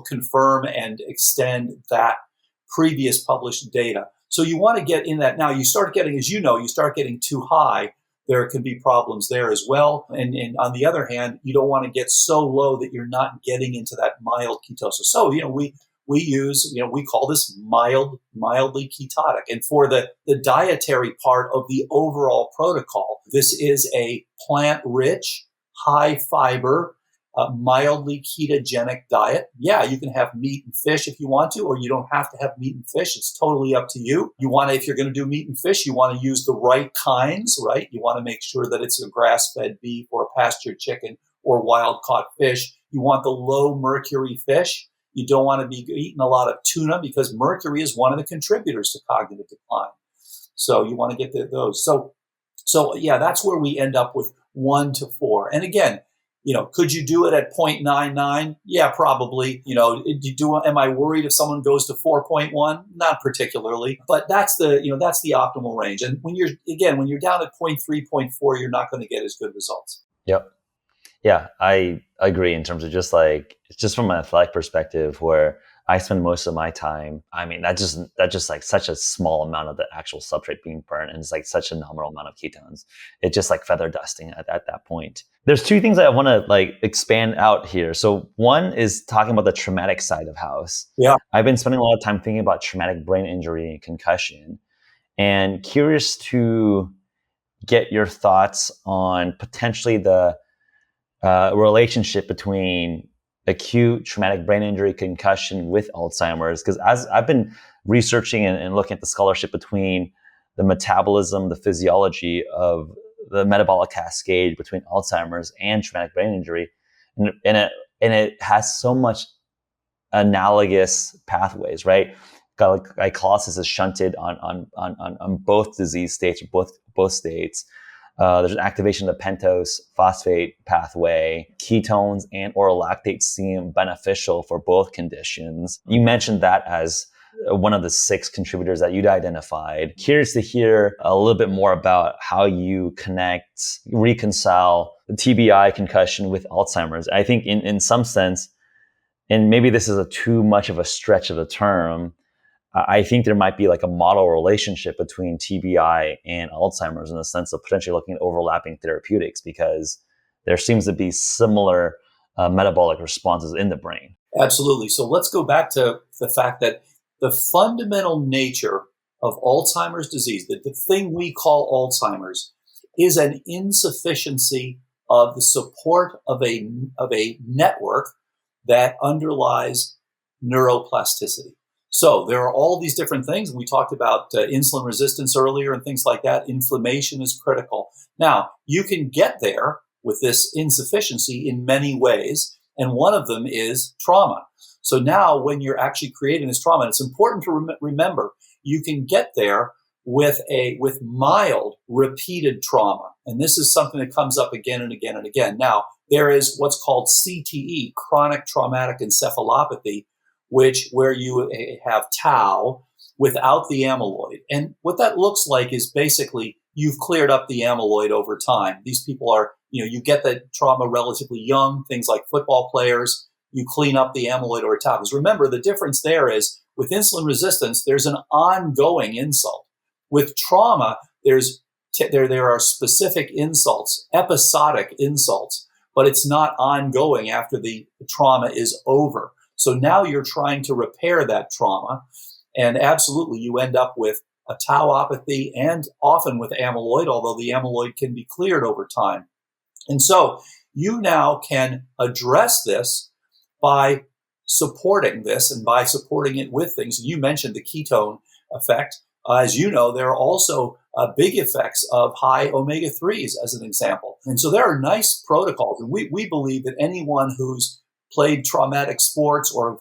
confirm and extend that previous published data. So you want to get in that now. You start getting, as you start getting too high. There can be problems there as well. And on the other hand, you don't want to get so low that you're not getting into that mild ketosis. So, we use, we call this mildly ketotic. And for the dietary part of the overall protocol, this is a plant-rich, high-fiber, mildly ketogenic diet. Yeah, you can have meat and fish if you want to, or you don't have to have meat and fish. It's totally up to you. If you're going to do meat and fish, you want to use the right kinds, right? You want to make sure that it's a grass-fed beef or a pastured chicken or wild-caught fish. You want the low mercury fish. You don't want to be eating a lot of tuna because mercury is one of the contributors to cognitive decline. So you want to get those. So yeah, that's where we end up with 1 to 4. And again, could you do it at 0.99? Yeah, probably. Am I worried if someone goes to 4.1? Not particularly, but that's the optimal range. And when you're down at 0.3, 0.4, you're not going to get as good results. Yep. Yeah, I agree in terms of just from an athletic perspective where I spend most of my time. I mean, that's just like such a small amount of the actual substrate being burnt, and it's like such a nominal amount of ketones. It's just like feather dusting at that point. There's two things I want to expand out here. So one is talking about the traumatic side of house. Yeah, I've been spending a lot of time thinking about traumatic brain injury and concussion, and curious to get your thoughts on potentially the relationship between acute traumatic brain injury concussion with Alzheimer's. Because as I've been researching and looking at the scholarship between the metabolism, the physiology of the metabolic cascade between Alzheimer's and traumatic brain injury, and it has so much analogous pathways, right? Glycolysis is shunted on both disease states, both states. There's an activation of the pentose phosphate pathway. Ketones and oral lactate seem beneficial for both conditions. You mentioned that as one of the 6 contributors that you'd identified. Curious to hear a little bit more about how you reconcile the TBI concussion with Alzheimer's. I think in some sense, and maybe this is too much of a stretch of the term, I think there might be like a model relationship between TBI and Alzheimer's in the sense of potentially looking at overlapping therapeutics, because there seems to be similar metabolic responses in the brain. Absolutely. So let's go back to the fact that the fundamental nature of Alzheimer's disease, the thing we call Alzheimer's, is an insufficiency of the support of a network that underlies neuroplasticity. So there are all these different things. We talked about insulin resistance earlier and things like that. Inflammation is critical. Now, you can get there with this insufficiency in many ways, and one of them is trauma. So now when you're actually creating this trauma, and it's important to remember, you can get there with mild repeated trauma. And this is something that comes up again and again and again. Now, there is what's called CTE, chronic traumatic encephalopathy, where you have tau without the amyloid. And what that looks like is basically you've cleared up the amyloid over time. These people are, you get the trauma relatively young, things like football players, you clean up the amyloid over time. Because remember, the difference there is with insulin resistance, there's an ongoing insult. With trauma, there are specific insults, episodic insults, but it's not ongoing after the trauma is over. So now you're trying to repair that trauma, and absolutely you end up with a tauopathy and often with amyloid, although the amyloid can be cleared over time. And so you now can address this by supporting this and by supporting it with things. You mentioned the ketone effect. As you know, there are also big effects of high omega-3s as an example. And so there are nice protocols. And we believe that anyone who's played traumatic sports or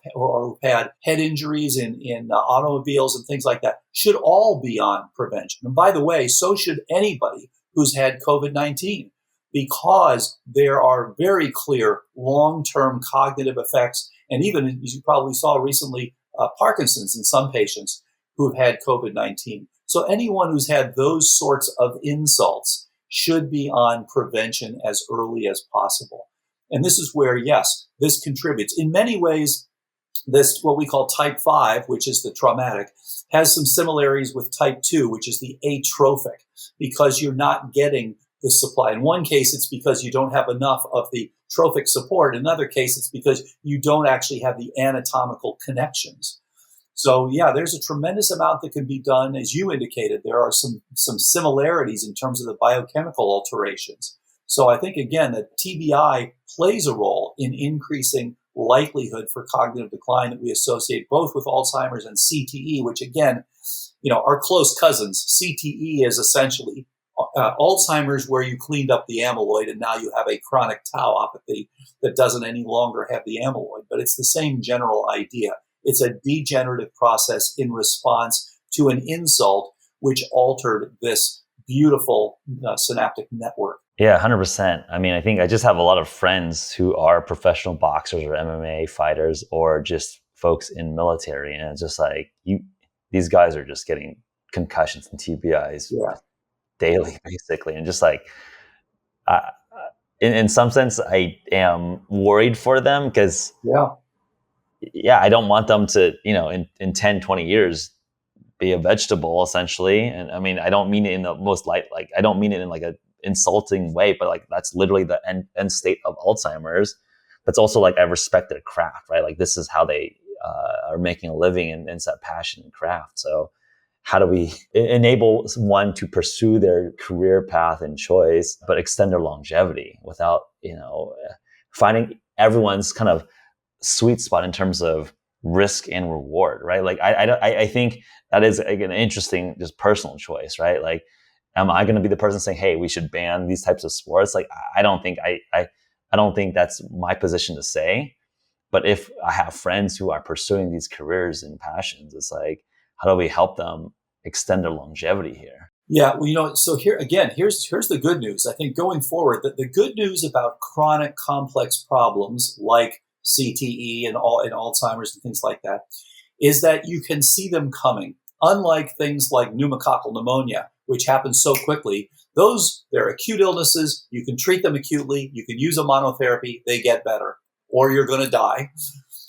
had head injuries in automobiles and things like that should all be on prevention. And by the way, so should anybody who's had COVID-19, because there are very clear long-term cognitive effects. And even, as you probably saw recently, Parkinson's in some patients who've had COVID-19. So anyone who's had those sorts of insults should be on prevention as early as possible. And this is where, yes, this contributes. In many ways, this, what we call type 5, which is the traumatic, has some similarities with type 2, which is the atrophic, because you're not getting the supply. In one case, it's because you don't have enough of the trophic support. In another case, it's because you don't actually have the anatomical connections. So yeah, there's a tremendous amount that can be done. As you indicated, there are some similarities in terms of the biochemical alterations. So I think, again, that TBI plays a role in increasing likelihood for cognitive decline that we associate both with Alzheimer's and CTE, which again, are close cousins. CTE is essentially Alzheimer's, where you cleaned up the amyloid and now you have a chronic tauopathy that doesn't any longer have the amyloid. But it's the same general idea. It's a degenerative process in response to an insult which altered this beautiful synaptic network. Yeah, 100%. I mean, I think I just have a lot of friends who are professional boxers or MMA fighters or just folks in military. And it's just like, these guys are just getting concussions and TBIs daily, basically. And just like, in some sense, I am worried for them because I don't want them to, in 10, 20 years, be a vegetable essentially. And I mean, I don't mean it in the most I don't mean it in like a insulting way, but like, that's literally the end state of Alzheimer's. That's also like, I respect their craft, right? Like this is how they are making a living and it's that passion and craft. So how do we enable one to pursue their career path and choice, but extend their longevity without, finding everyone's kind of sweet spot in terms of risk and reward, right? Like I think that is an interesting, just personal choice, right? Like, am I going to be the person saying, "Hey, we should ban these types of sports"? Like, I don't think I don't think that's my position to say. But if I have friends who are pursuing these careers and passions, it's like, how do we help them extend their longevity here? Yeah, well, so here again, here's the good news. I think going forward, the good news about chronic complex problems like CTE and Alzheimer's and things like that is that you can see them coming. Unlike things like pneumococcal pneumonia, which happens so quickly, they're acute illnesses. You can treat them acutely. You can use a monotherapy. They get better, or you're going to die.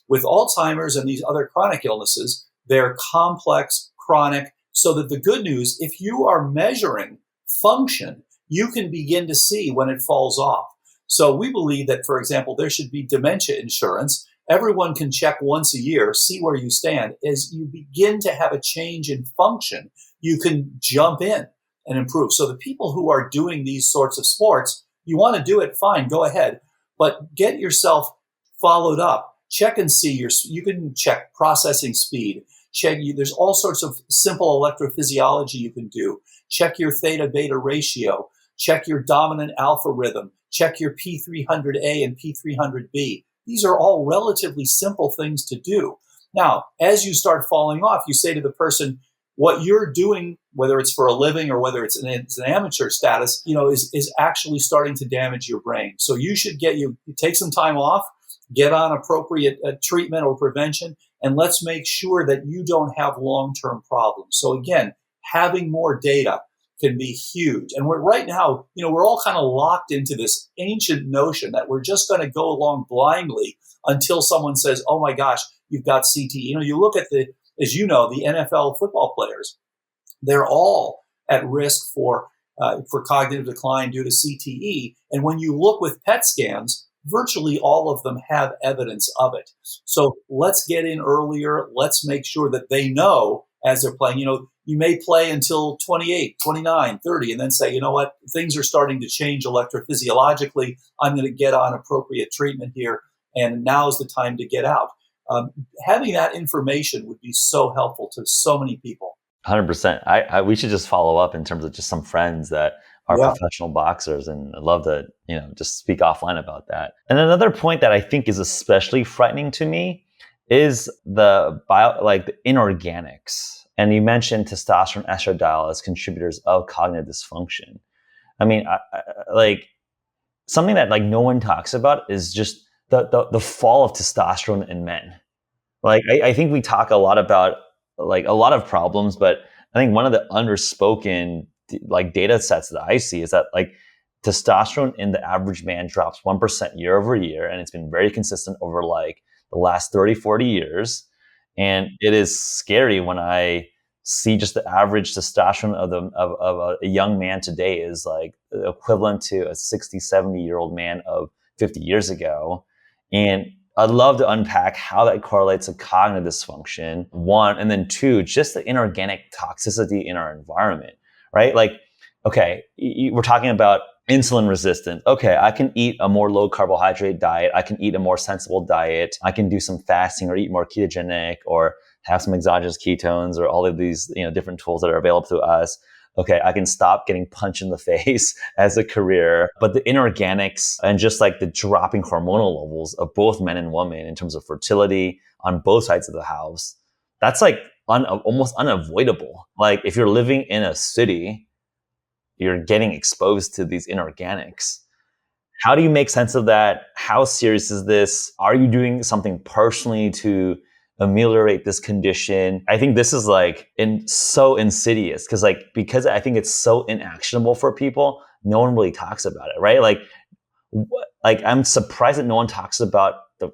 With Alzheimer's and these other chronic illnesses, they're complex, chronic, so that the good news, if you are measuring function, you can begin to see when it falls off. So we believe that, for example, there should be dementia insurance. Everyone can check once a year, see where you stand. As you begin to have a change in function, you can jump in and improve. So the people who are doing these sorts of sports, you want to do it, fine, go ahead. But get yourself followed up. Check and see you can check processing speed. There's all sorts of simple electrophysiology you can do. Check your theta beta ratio. Check your dominant alpha rhythm. Check your P300A and P300B. These are all relatively simple things to do. Now, as you start falling off, you say to the person, what you're doing, whether it's for a living or whether it's an amateur status, is actually starting to damage your brain. So you should take some time off, get on appropriate treatment or prevention, and let's make sure that you don't have long-term problems. So again, having more data can be huge. And right now, we're all kind of locked into this ancient notion that we're just going to go along blindly until someone says, oh my gosh, you've got CTE. You look at the NFL football players, they're all at risk for cognitive decline due to CTE. And when you look with PET scans, virtually all of them have evidence of it. So let's get in earlier. Let's make sure that they know as they're playing. You may play until 28, 29, 30, and then say, you know what, things are starting to change electrophysiologically. I'm going to get on appropriate treatment here, and now's the time to get out. Having that information would be so helpful to so many people. 100%. We should just follow up in terms of just some friends that are professional boxers, and I'd love to, just speak offline about that. And another point that I think is especially frightening to me is the inorganics. And you mentioned testosterone, estradiol as contributors of cognitive dysfunction. I mean, something that no one talks about is just the fall of testosterone in men. I think we talk a lot about a lot of problems, but I think one of the underspoken data sets that I see is that testosterone in the average man drops 1% year over year. And it's been very consistent over the last 30, 40 years. And it is scary when I see just the average testosterone of a young man today is like equivalent to a 60, 70-year-old man of 50 years ago. And I'd love to unpack how that correlates to cognitive dysfunction, one, and then two, just the inorganic toxicity in our environment, right? Like, okay, we're talking about insulin resistant. Okay, I can eat a more low carbohydrate diet. I can eat a more sensible diet. I can do some fasting or eat more ketogenic or have some exogenous ketones or all of these, different tools that are available to us. Okay, I can stop getting punched in the face as a career. But the inorganics and just like the dropping hormonal levels of both men and women in terms of fertility on both sides of the house, that's like almost unavoidable. Like if you're living in a city, you're getting exposed to these inorganics. How do you make sense of that? How serious is this? Are you doing something personally to ameliorate this condition? I think this is like so insidious because I think it's so inactionable for people. No one really talks about it, right? Like I'm surprised that no one talks about the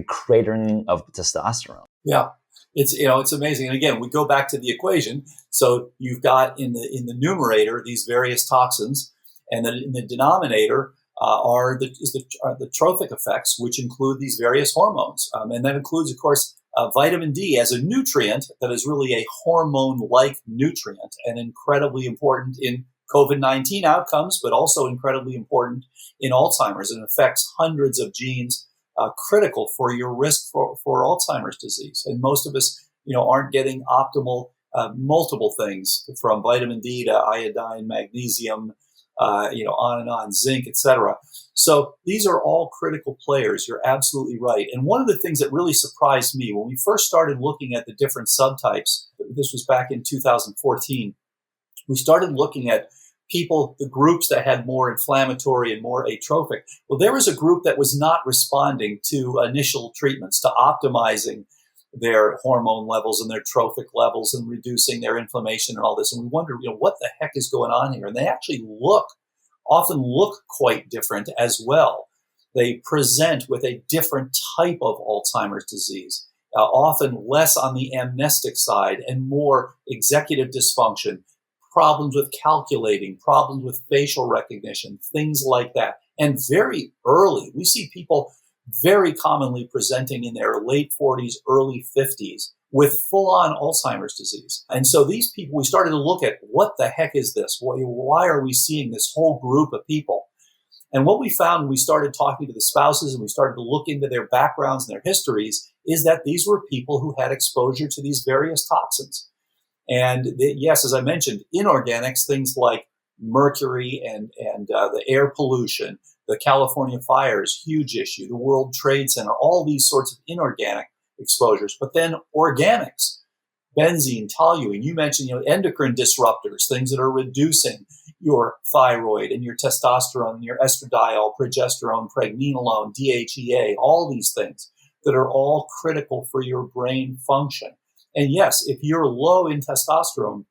cratering of testosterone. Yeah. It's amazing. And again, we go back to the equation. So you've got in the numerator these various toxins, and then in the denominator are the trophic effects, which include these various hormones, and that includes, of course, vitamin D as a nutrient that is really a hormone-like nutrient and incredibly important in COVID-19 outcomes, but also incredibly important in Alzheimer's and affects hundreds of genes. Critical for your risk for Alzheimer's disease. And most of us, aren't getting optimal multiple things from vitamin D to iodine, magnesium, on and on, zinc, etc. So these are all critical players. You're absolutely right. And one of the things that really surprised me when we first started looking at the different subtypes, this was back in 2014, we started looking at people, the groups that had more inflammatory and more atrophic. Well, there was a group that was not responding to initial treatments, to optimizing their hormone levels and their trophic levels and reducing their inflammation and all this. And we wondered, what the heck is going on here? And they actually often look quite different as well. They present with a different type of Alzheimer's disease, often less on the amnestic side and more executive dysfunction, problems with calculating, problems with facial recognition, things like that. And very early, we see people very commonly presenting in their late 40s, early 50s with full-on Alzheimer's disease. And so these people, we started to look at what the heck is this? Why are we seeing this whole group of people? And what we found when we started talking to the spouses and we started to look into their backgrounds and their histories is that these were people who had exposure to these various toxins. And yes, as I mentioned, inorganics, things like mercury and the air pollution, the California fires, huge issue, the World Trade Center, all these sorts of inorganic exposures. But then organics, benzene, toluene, you mentioned, endocrine disruptors, things that are reducing your thyroid and your testosterone, and your estradiol, progesterone, pregnenolone, DHEA, all these things that are all critical for your brain function. And yes, if you're low in testosterone,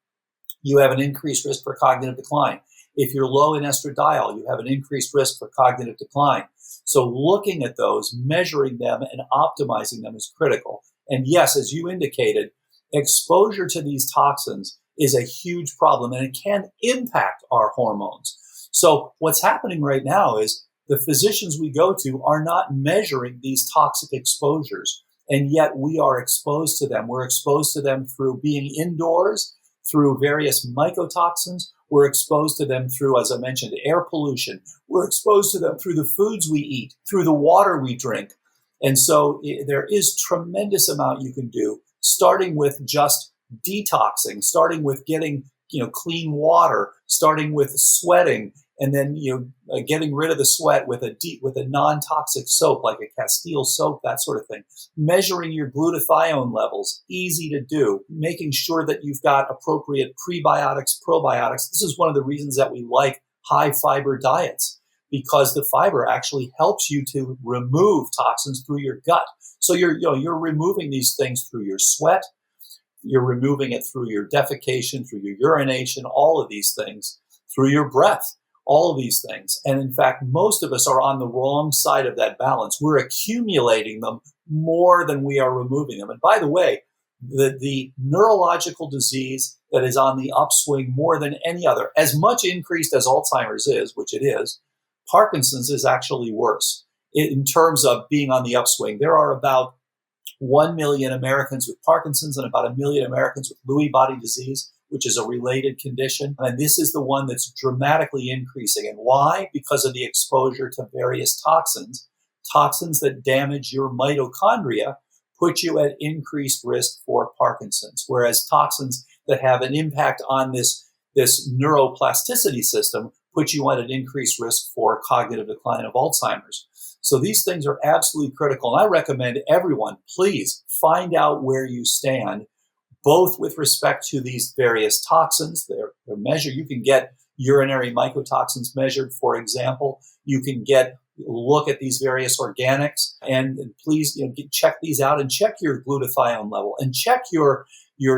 you have an increased risk for cognitive decline. If you're low in estradiol, you have an increased risk for cognitive decline. So looking at those, measuring them, and optimizing them is critical. And yes, as you indicated, exposure to these toxins is a huge problem, and it can impact our hormones. So what's happening right now is the physicians we go to are not measuring these toxic exposures. And yet we are exposed to them. We're exposed to them through being indoors, through various mycotoxins. We're exposed to them through, as I mentioned, air pollution. We're exposed to them through the foods we eat, through the water we drink. And so there is tremendous amount you can do, starting with just detoxing, starting with getting, clean water, starting with sweating, and then, getting rid of the sweat with a non-toxic soap like a Castile soap, that sort of thing. Measuring your glutathione levels, easy to do. Making sure that you've got appropriate prebiotics, probiotics. This is one of the reasons that we like high fiber diets, because the fiber actually helps you to remove toxins through your gut. So you're removing these things through your sweat. You're removing it through your defecation, through your urination, all of these things, through your breath. All of these things. And in fact, most of us are on the wrong side of that balance. We're accumulating them more than we are removing them. And by the way, the neurological disease that is on the upswing more than any other. As much increased as Alzheimer's is, which it is, Parkinson's is actually worse in terms of being on the upswing. There are about 1 million Americans with Parkinson's and about 1 million Americans with Lewy body disease, which is a related condition. And this is the one that's dramatically increasing. And why? Because of the exposure to various toxins. Toxins that damage your mitochondria put you at increased risk for Parkinson's, whereas toxins that have an impact on this neuroplasticity system put you at an increased risk for cognitive decline of Alzheimer's. So these things are absolutely critical. And I recommend everyone, please find out where you stand, both with respect to these various toxins. They're measured. You can get urinary mycotoxins measured, for example. You can look at these various organics, and please check these out and check your glutathione level and check your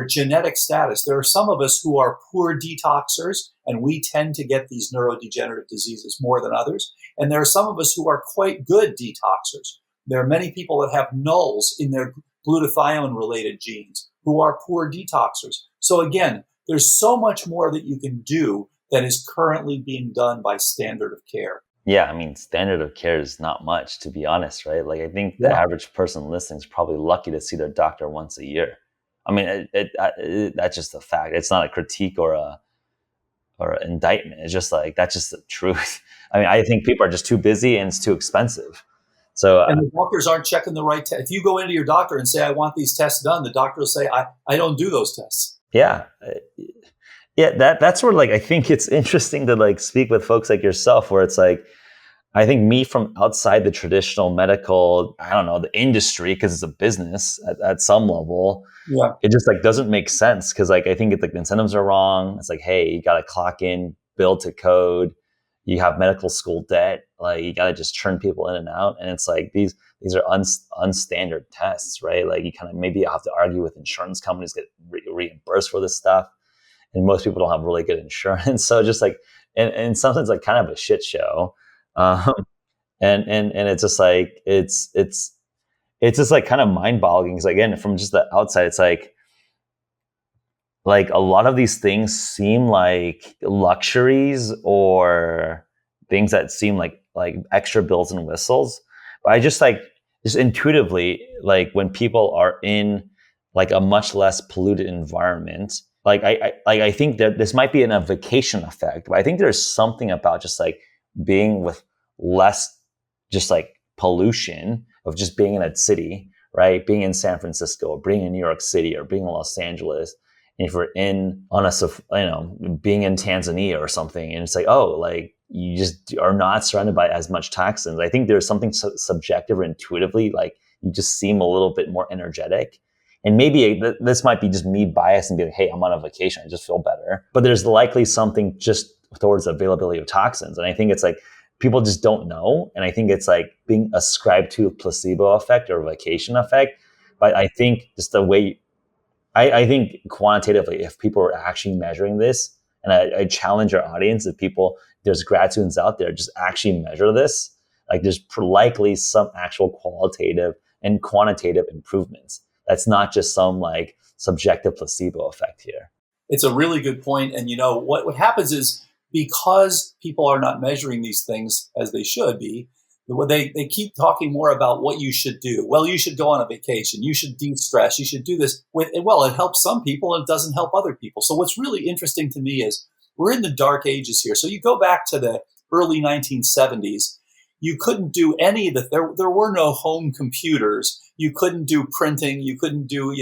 genetic status. There are some of us who are poor detoxers, and we tend to get these neurodegenerative diseases more than others. And there are some of us who are quite good detoxers. There are many people that have nulls in their glutathione-related genes who are poor detoxers. So again, there's so much more that you can do that is currently being done by standard of care. Yeah, I mean, standard of care is not much, to be honest, right? Like, I think the average person listening is probably lucky to see their doctor once a year. I mean, that's just a fact. It's not a critique or an indictment. It's just like, that's just the truth. I mean, I think people are just too busy and it's too expensive. So, and the doctors aren't checking the right tests. If you go into your doctor and say, I want these tests done, the doctor will say, I don't do those tests. Yeah. Yeah, that's where, like, I think it's interesting to, like, speak with folks like yourself, where it's like, I think me from outside the traditional medical, I don't know, the industry, because it's a business at some level. Yeah. It just, like, doesn't make sense, because, like, I think the incentives are wrong. It's like, hey, you got to clock in, bill to code. You have medical school debt. Like, you got to just churn people in and out. And it's like, these are unstandard tests, right? Like, you kind of maybe have to argue with insurance companies, get reimbursed for this stuff. And most people don't have really good insurance. So just like, and in some sense, like, kind of a shit show. And it's just like, it's just like kind of mind boggling. Because again, from just the outside, it's like a lot of these things seem like luxuries or things that seem like extra bells and whistles. But I just intuitively, like, when people are in like a much less polluted environment, like I think that this might be in a vacation effect, but I think there's something about just like being with less just like pollution of just being in a city, right? Being in San Francisco or being in New York City or being in Los Angeles. And if we're being in Tanzania or something, and it's like, oh, like, you just are not surrounded by as much toxins. I think there's something subjective or intuitively, like, you just seem a little bit more energetic. And maybe this might be just me biased and be like, hey, I'm on a vacation, I just feel better. But there's likely something just towards the availability of toxins. And I think it's like, people just don't know. And I think it's like being ascribed to a placebo effect or a vacation effect. But I think just the way, I think quantitatively, if people are actually measuring this, and I challenge our audience, if there's grad students out there, just actually measure this, like, there's likely some actual qualitative and quantitative improvements. That's not just some like subjective placebo effect here. It's a really good point. And what happens is, because people are not measuring these things as they should be, they keep talking more about what you should do. Well, you should go on a vacation. You should de-stress. You should do this. Well, it helps some people and it doesn't help other people. So what's really interesting to me is we're in the dark ages here. So you go back to the early 1970s, you couldn't do any of the, there were no home computers. You couldn't do printing. You couldn't do,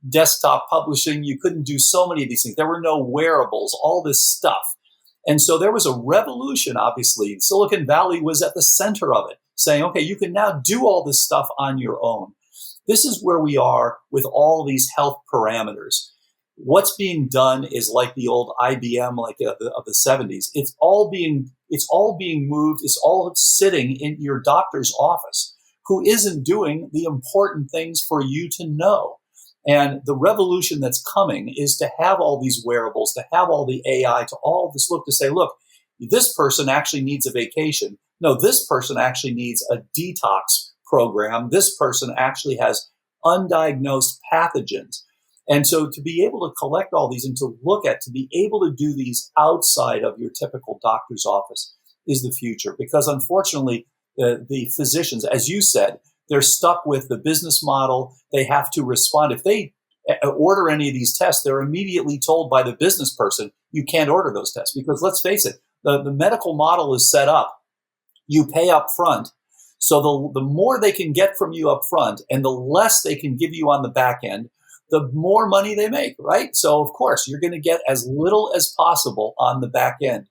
desktop publishing. You couldn't do so many of these things. There were no wearables, all this stuff. And so there was a revolution, obviously. Silicon Valley was at the center of it, saying, okay, you can now do all this stuff on your own. This is where we are with all these health parameters. What's being done is like the old IBM, like of the 70s. It's all being moved. It's all sitting in your doctor's office, who isn't doing the important things for you to know. And the revolution that's coming is to have all these wearables, to have all the AI, to all this to say, look, this person actually needs a vacation. No, this person actually needs a detox program. This person actually has undiagnosed pathogens. And so to be able to collect all these and to be able to do these outside of your typical doctor's office is the future. Because unfortunately, the physicians, as you said, they're stuck with the business model. They have to respond. If they order any of these tests, they're immediately told by the business person, you can't order those tests. Because let's face it, the medical model is set up. You pay up front. So the more they can get from you up front and the less they can give you on the back end, the more money they make, right? So of course, you're going to get as little as possible on the back end.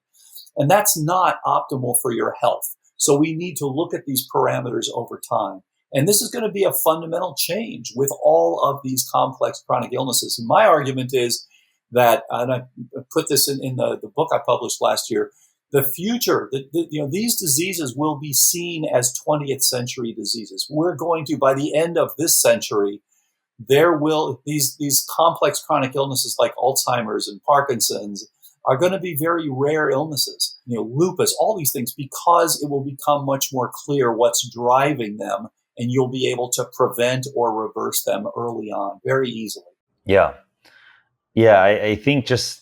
And that's not optimal for your health. So we need to look at these parameters over time. And this is going to be a fundamental change with all of these complex chronic illnesses. And my argument is that, and I put this in the book I published last year, the future, these diseases will be seen as 20th century diseases. We're going to, by the end of this century, these complex chronic illnesses like Alzheimer's and Parkinson's are going to be very rare illnesses, lupus, all these things, because it will become much more clear what's driving them, and you'll be able to prevent or reverse them early on very easily. Yeah. I think just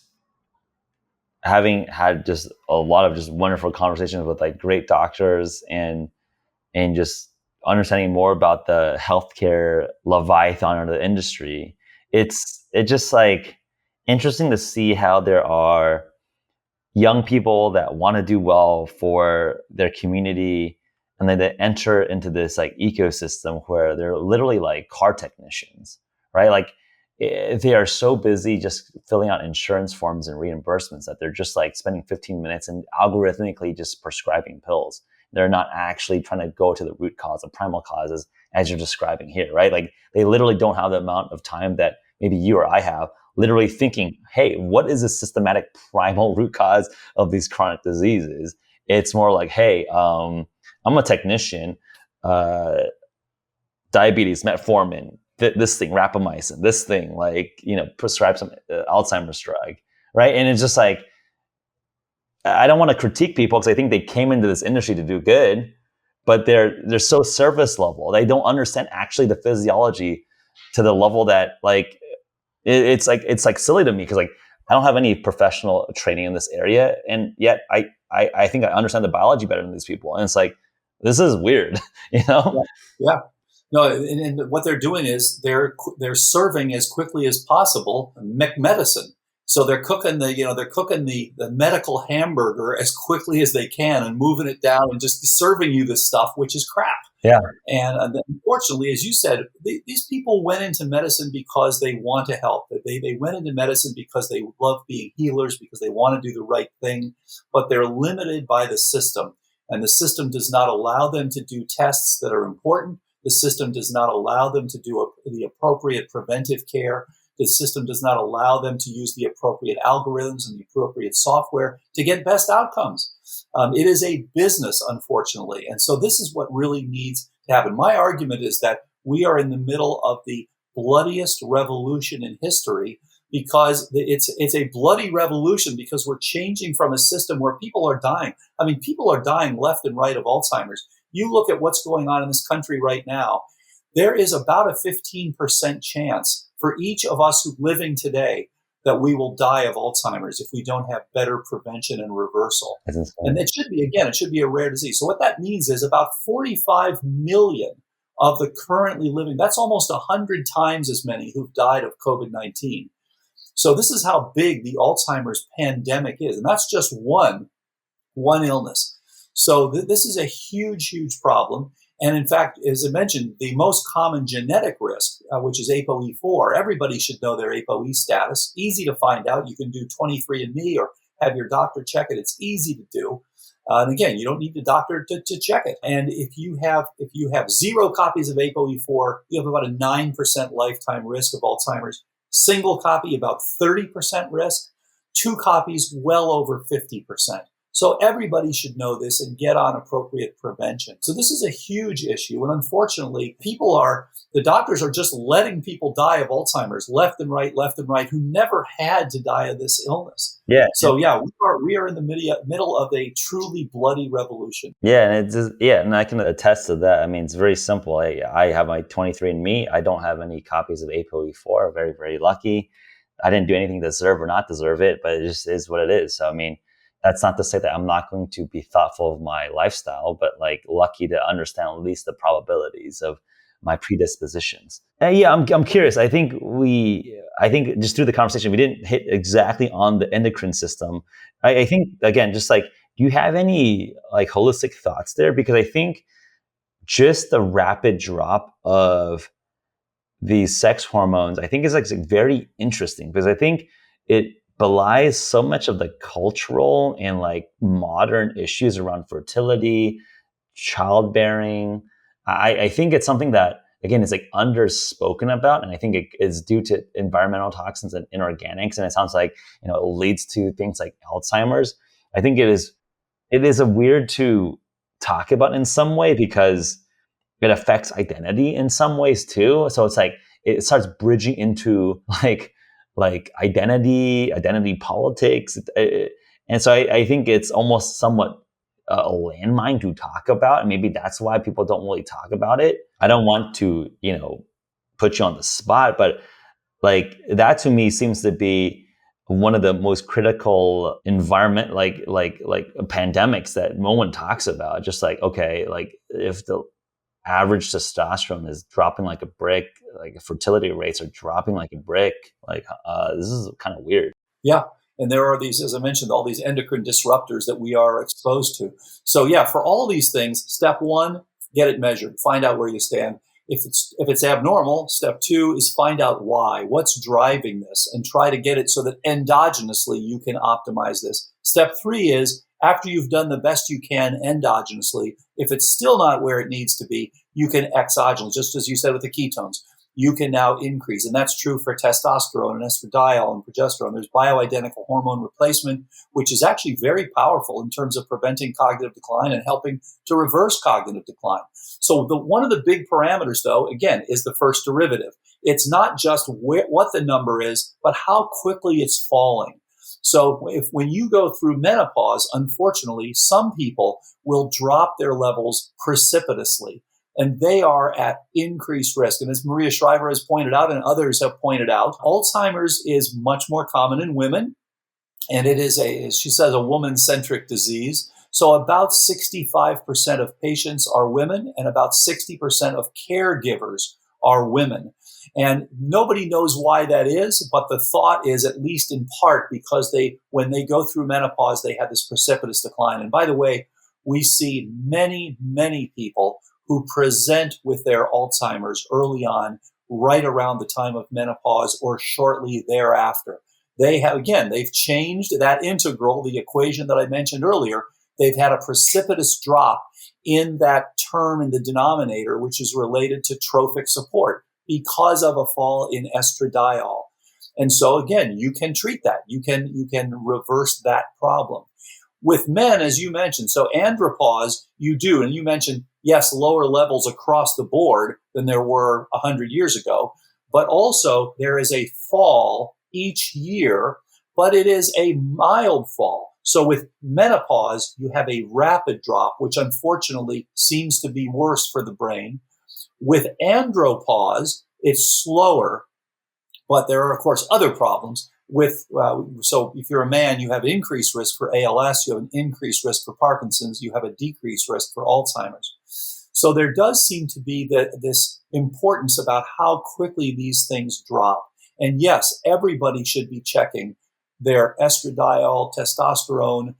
having had just a lot of just wonderful conversations with like great doctors and just understanding more about the healthcare leviathan of the industry, it's just like interesting to see how there are young people that want to do well for their community, and then they enter into this like ecosystem where they're literally like car technicians, right? Like they are so busy just filling out insurance forms and reimbursements that they're just like spending 15 minutes and algorithmically just prescribing pills. They're not actually trying to go to the root cause, the primal causes, as you're describing here, right? Like they literally don't have the amount of time that maybe you or I have, literally thinking, hey, what is the systematic primal root cause of these chronic diseases? It's more like, hey, I'm a technician, diabetes, metformin, this thing, rapamycin, this thing, like, prescribe some Alzheimer's drug, right? And it's just like, I don't want to critique people because I think they came into this industry to do good, but they're so surface level. They don't understand actually the physiology to the level that like, it's like silly to me because like I don't have any professional training in this area, and yet I think I understand the biology better than these people, and it's like this is weird, Yeah. No, and what they're doing is they're serving as quickly as possible medicine. So they're cooking the medical hamburger as quickly as they can and moving it down and just serving you this stuff, which is crap. Yeah. And unfortunately, as you said, these people went into medicine because they want to help. They went into medicine because they love being healers, because they want to do the right thing, but they're limited by the system. And the system does not allow them to do tests that are important. The system does not allow them to do the appropriate preventive care. The system does not allow them to use the appropriate algorithms and the appropriate software to get best outcomes. It is a business, unfortunately. And so this is what really needs to happen. My argument is that we are in the middle of the bloodiest revolution in history, because it's a bloody revolution because we're changing from a system where people are dying. I mean, people are dying left and right of Alzheimer's. You look at what's going on in this country right now. There is about a 15% chance for each of us who living today that we will die of Alzheimer's if we don't have better prevention and reversal. And it should be a rare disease. So what that means is about 45 million of the currently living, that's almost 100 times as many who've died of COVID-19. So this is how big the Alzheimer's pandemic is. And that's just one illness. So this is a huge, huge problem. And in fact, as I mentioned, the most common genetic risk, which is ApoE4, everybody should know their ApoE status. Easy to find out. You can do 23andMe or have your doctor check it. It's easy to do. And again, you don't need the doctor to check it. And if you have 0 copies of ApoE4, you have about a 9% lifetime risk of Alzheimer's. Single copy, about 30% risk. 2 copies, well over 50%. So everybody should know this and get on appropriate prevention. So this is a huge issue. And unfortunately, the doctors are just letting people die of Alzheimer's left and right, who never had to die of this illness. Yeah. So yeah, we are in the middle of a truly bloody revolution. Yeah, and and I can attest to that. I mean, it's very simple. I have my 23andMe. I don't have any copies of ApoE4. Very, very lucky. I didn't do anything to deserve or not deserve it, but it just is what it is. So, I mean, that's not to say that I'm not going to be thoughtful of my lifestyle, but like lucky to understand at least the probabilities of my predispositions. And yeah, I'm curious. I think just through the conversation, we didn't hit exactly on the endocrine system. I think, again, just like, do you have any like holistic thoughts there? Because I think just the rapid drop of these sex hormones, I think is like very interesting, because I think it belies so much of the cultural and like modern issues around fertility, childbearing. I think it's something that, again, is like underspoken about, and I think it is due to environmental toxins and inorganics, and it sounds like it leads to things like Alzheimer's. I think it is a weird to talk about in some way, because it affects identity in some ways too. So it's like it starts bridging into like identity politics, and so I think it's almost somewhat a landmine to talk about, and maybe that's why people don't really talk about it. I don't want to put you on the spot, but like that to me seems to be one of the most critical environment like pandemics that no one talks about. Just like, okay, like if the average testosterone is dropping like a brick, like fertility rates are dropping like a brick, like this is kind of weird. Yeah. And there are these, as I mentioned, all these endocrine disruptors that we are exposed to. So yeah, for all these things, step one, get it measured, find out where you stand. If it's abnormal, step two is find out why, what's driving this, and try to get it so that endogenously you can optimize this. Step three is, after you've done the best you can endogenously, if it's still not where it needs to be, you can exogenously, just as you said with the ketones, you can now increase. And that's true for testosterone and estradiol and progesterone. There's bioidentical hormone replacement, which is actually very powerful in terms of preventing cognitive decline and helping to reverse cognitive decline. So one of the big parameters, though, again, is the first derivative. It's not just what the number is, but how quickly it's falling. So when you go through menopause, unfortunately, some people will drop their levels precipitously, and they are at increased risk. And as Maria Shriver has pointed out, and others have pointed out, Alzheimer's is much more common in women, and it is she says, a woman-centric disease. So about 65% of patients are women, and about 60% of caregivers are women. And nobody knows why that is, but the thought is, at least in part, because when they go through menopause, they have this precipitous decline. And by the way, we see many, many people who present with their Alzheimer's early on, right around the time of menopause or shortly thereafter. They've changed that integral, the equation that I mentioned earlier. They've had a precipitous drop in that term in the denominator, which is related to trophic support because of a fall in estradiol. And so again, you can treat that. You can reverse that problem. With men, as you mentioned, so andropause, you do, and you mentioned, yes, lower levels across the board than there were 100 years ago, but also there is a fall each year, but it is a mild fall. So with menopause, you have a rapid drop, which unfortunately seems to be worse for the brain. With andropause, it's slower, but there are, of course, other problems. So if you're a man, you have increased risk for ALS, you have an increased risk for Parkinson's, you have a decreased risk for Alzheimer's. So there does seem to be this importance about how quickly these things drop. And yes, everybody should be checking their estradiol, testosterone,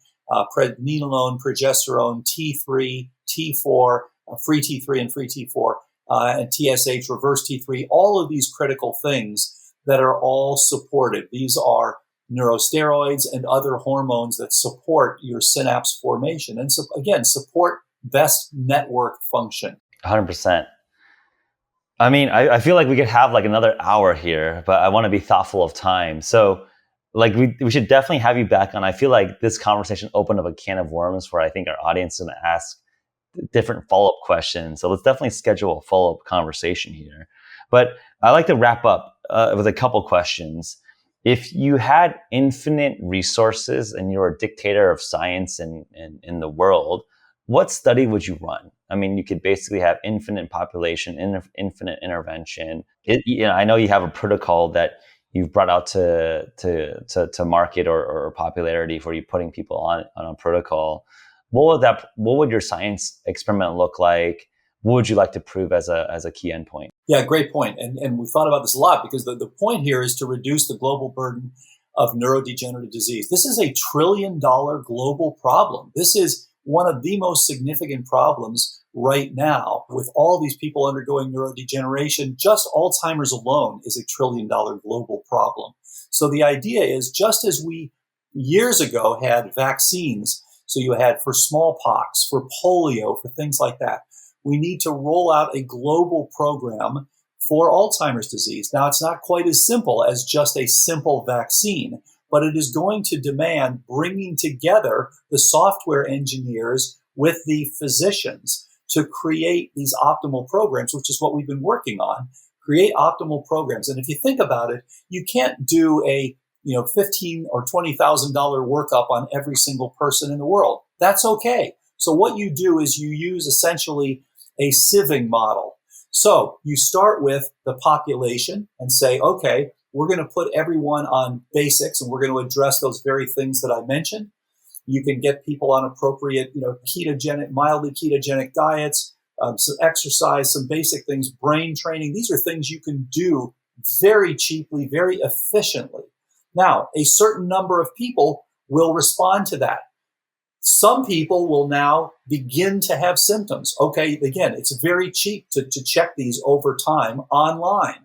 pregnenolone, progesterone, T3, T4, free T3 and free T4, and TSH, reverse T3, all of these critical things that are all supported. These are neurosteroids and other hormones that support your synapse formation and, again, support best network function. 100%. I mean, I feel like we could have like another hour here, but I want to be thoughtful of time. So like we should definitely have you back on. I feel like this conversation opened up a can of worms where I think our audience is going to ask different follow-up questions. So let's definitely schedule a follow-up conversation here. But I like to wrap up with a couple questions. If you had infinite resources and you're a dictator of science in the world, what study would you run? I mean, you could basically have infinite population, infinite intervention. I know you have a protocol that you've brought out to market or popularity for you putting people on a protocol. What would your science experiment look like? What would you like to prove as a key endpoint? Yeah, great point. And we've thought about this a lot because the point here is to reduce the global burden of neurodegenerative disease. This is $1 trillion global problem. This is one of the most significant problems right now with all these people undergoing neurodegeneration. Just Alzheimer's alone is $1 trillion global problem. So the idea is, just as we years ago had vaccines, so you had for smallpox, for polio, for things like that, we need to roll out a global program for Alzheimer's disease. Now, it's not quite as simple as just a simple vaccine, but it is going to demand bringing together the software engineers with the physicians to create these optimal programs, which is what we've been working on, create optimal programs. And if you think about it, you can't do a $15,000 or $20,000 workup on every single person in the world. That's okay. So what you do is you use essentially a sieving model. So you start with the population and say, okay, we're going to put everyone on basics and we're going to address those very things that I mentioned. You can get people on appropriate, ketogenic, mildly ketogenic diets, some exercise, some basic things, brain training. These are things you can do very cheaply, very efficiently. Now, a certain number of people will respond to that. Some people will now begin to have symptoms. Okay, again, it's very cheap to check these over time online.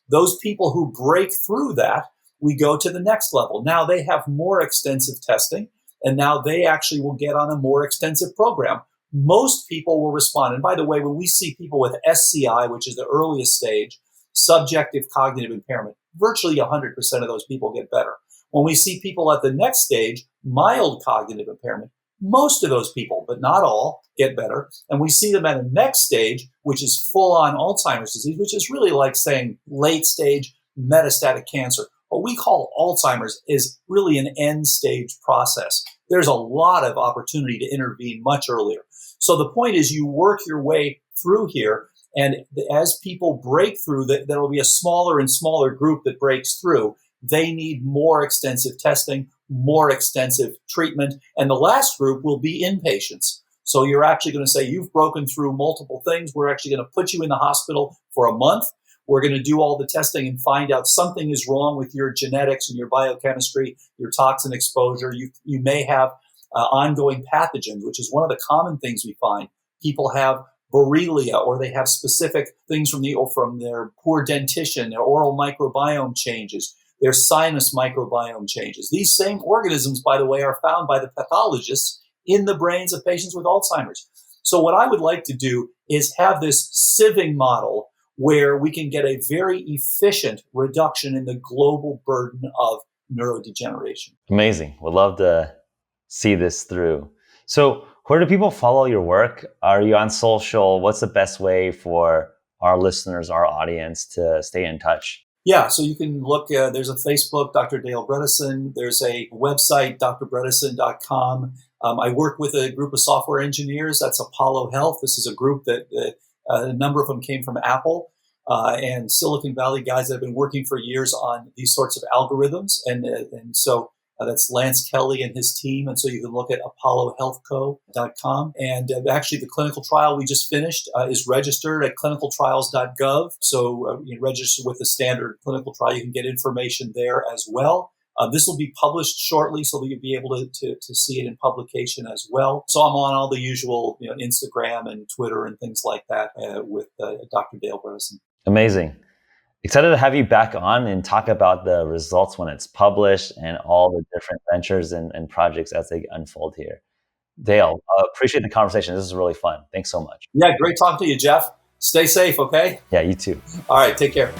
Those people who break through that, we go to the next level. Now they have more extensive testing, and now they actually will get on a more extensive program. Most people will respond. And by the way, when we see people with SCI, which is the earliest stage, subjective cognitive impairment, virtually 100% of those people get better. When we see people at the next stage, mild cognitive impairment, most of those people, but not all, get better. And we see them at a next stage, which is full-on Alzheimer's disease, which is really like saying late-stage metastatic cancer. What we call Alzheimer's is really an end-stage process. There's a lot of opportunity to intervene much earlier. So the point is you work your way through here, and as people break through, there will be a smaller and smaller group that breaks through. They need more extensive testing, more extensive treatment. And the last group will be inpatients. So you're actually going to say, you've broken through multiple things. We're actually going to put you in the hospital for a month. We're going to do all the testing and find out something is wrong with your genetics and your biochemistry, your toxin exposure. You may have ongoing pathogens, which is one of the common things we find. People have Borrelia, or they have specific things from their poor dentition, their oral microbiome changes, their sinus microbiome changes. These same organisms, by the way, are found by the pathologists in the brains of patients with Alzheimer's. So what I would like to do is have this sieving model where we can get a very efficient reduction in the global burden of neurodegeneration. Amazing. Would love to see this through. So where do people follow your work? Are you on social? What's the best way for our listeners, our audience, to stay in touch? Yeah, so you can look, there's a Facebook, Dr. Dale Bredesen. There's a website, drbredesen.com. I work with a group of software engineers. That's Apollo Health. This is a group that a number of them came from Apple and Silicon Valley guys that have been working for years on these sorts of algorithms. And so that's Lance Kelly and his team. And so you can look at apollohealthco.com. And actually, the clinical trial we just finished is registered at clinicaltrials.gov. So you register with the standard clinical trial. You can get information there as well. This will be published shortly, so that you'll be able to see it in publication as well. So I'm on all the usual Instagram and Twitter and things like that with Dr. Dale Bredesen. Amazing. Excited to have you back on and talk about the results when it's published and all the different ventures and projects as they unfold here. Dale, appreciate the conversation. This is really fun. Thanks so much. Yeah, great talking to you, Geoff. Stay safe, okay? Yeah, you too. All right, take care.